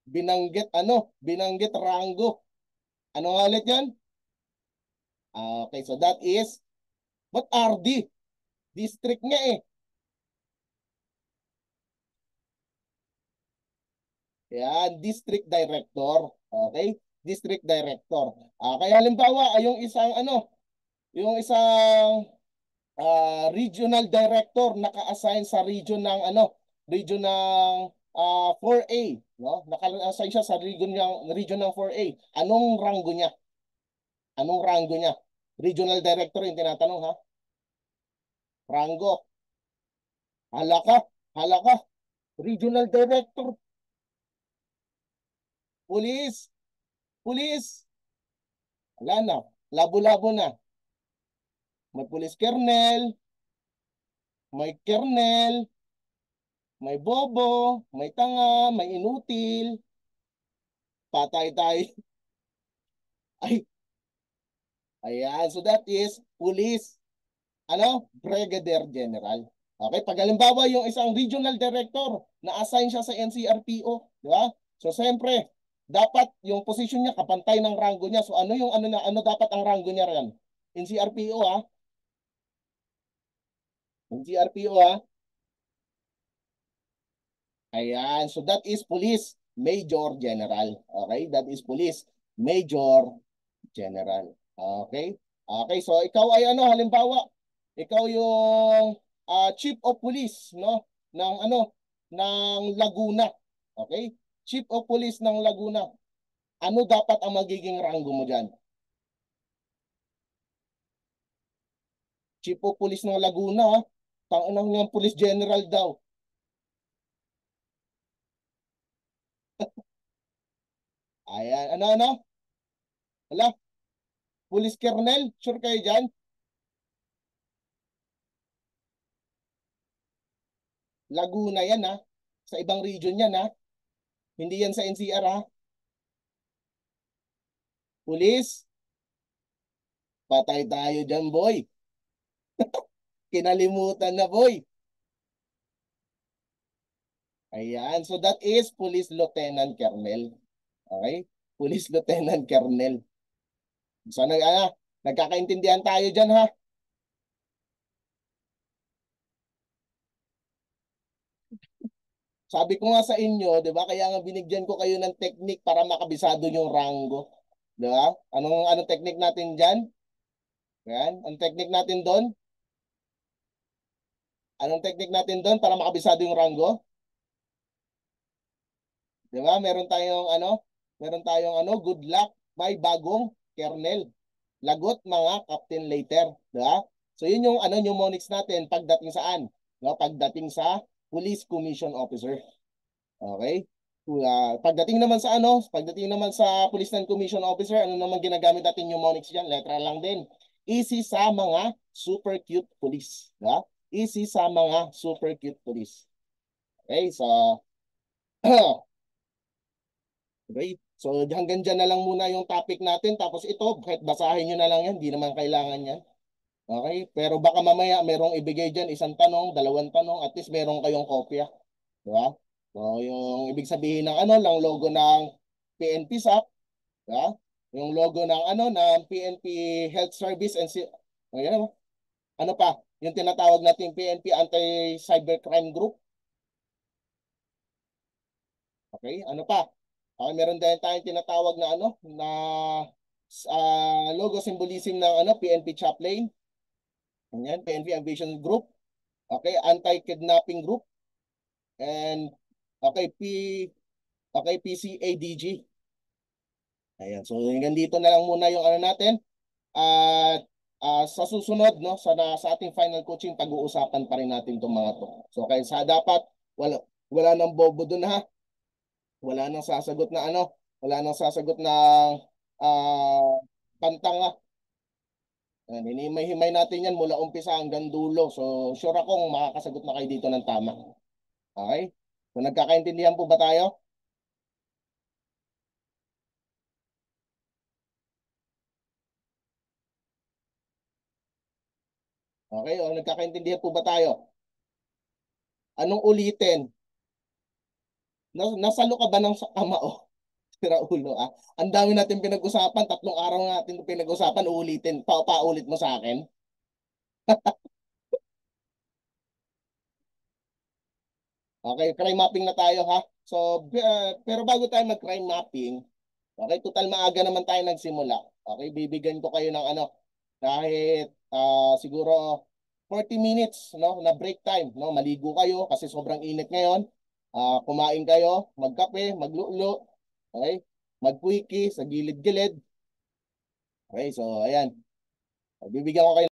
Binanggit, ano? Binanggit ranggo. Ano nga ulit yan? Okay, so that is, what RD? District nga eh. Yan, district director. Okay? District director. Kaya halimbawa, yung isang ano, yung isang regional director naka-assign sa region ng region ng 4A, no? Naka-assign siya sa region ng 4A. Anong ranggo niya? Anong ranggo niya? Regional director yung tinatanong, ha? Ranggo. Hala ka. Hala ka. Regional director. Police. Police. Wala na. Labo-labo na. May police colonel, may kernel, may bobo, may tanga, may inutil. Patay tayo. Ay, ayan. So that is police, Brigadier General. Okay, pag halimbawa yung isang regional director na assign siya sa NCRPO, di ba? So siyempre, dapat yung position niya kapantay ng rango niya. So ano yung ano dapat ang rango niya riyan? NCRPO, ha? NCRPO, ha? Ayan. So that is Police Major General. Okay? That is Police Major General. Okay? Okay. So ikaw ay halimbawa, ikaw yung Chief of Police, no? Ng ng Laguna. Okay? Chief of Police ng Laguna. Ano dapat ang magiging ranggo mo diyan? Chief of Police ng Laguna, ha? Tangunang ng Police General daw. Ayan. Ano? Wala? Police Colonel? Sure kayo dyan? Laguna yan, ha. Sa ibang region yan, ha. Hindi yan sa NCR, ha. Pulis, patay tayo dyan, boy. Kinalimutan na, boy. Ayan. So that is Police Lieutenant Colonel. Okay? Police Lieutenant Colonel. So nagkakaintindihan tayo dyan, ha. Sabi ko nga sa inyo, 'di ba? Kaya nga binigyan ko kayo ng technique para makabisado yung rango, 'di ba? Anong technique natin diyan? Yan, ang technique natin doon? Anong technique natin doon para makabisado yung rango? 'Di ba? Meron tayong good luck, may bagong kernel. Lagot mga captain later, 'di ba? So yun yung mnemonics natin pagdating saan? No, pagdating sa Police Commission Officer. Okay? Pagdating naman sa Police Commission Officer, ano naman ginagamit natin yung mnemonics diyan? Letra lang din. Easy sa mga super cute police, 'di ba? Easy sa mga super cute police. Okay? So okay. So hanggang dyan na lang muna yung topic natin. Tapos ito, kahit basahin nyo na lang yan, hindi naman kailangan yan. Okay? Pero baka mamaya merong ibigay dyan isang tanong, dalawang tanong, at least merong kayong kopya. Di ba? So yung ibig sabihin ng ng logo ng PNP SAP, di ba? Yung logo ng ng PNP Health Service and ayan, ano pa? Yung tinatawag nating PNP Anti-Cybercrime Group. Okay? Ano pa? Okay, meron din tayong tinatawag na logo symbolism ng PNP Chaplain. Ayan, PNP Aviation Group. Okay, Anti-Kidnapping Group. And okay, PCADG. Ayan, so hanggang dito na lang muna yung natin. At sa susunod, no, sa ating final coaching, pag-uusapan pa rin natin itong mga to. So kaya dapat wala nang bobo dun, ha. Wala nang sasagot ng ah pantanga. Hinimay-himay natin yan mula umpisa hanggang dulo. So, sure akong makakasagot na kayo dito ng tama. Okay? So, nagkakaintindihan po ba tayo? Okay? O, nagkakaintindihan po ba tayo? Anong ulitin? Nasalo ka ba ng ama o? Sira ulo, ah. Ang dami natin pinag-usapan. 3 araw natin pinag-usapan. Uulitin. Paulit mo sa akin. Okay, crime mapping na tayo, ha? So, pero bago tayo mag-crime mapping, okay, total maaga naman tayo nagsimula. Okay, bibigyan ko kayo ng kahit siguro 40 minutes, no, na break time, no? Maligo kayo kasi sobrang init ngayon. Kumain kayo, magkape, maglulo, okay? Magquickie sa gilid-gilid. Okay, so ayan. Bibigyan ko kayo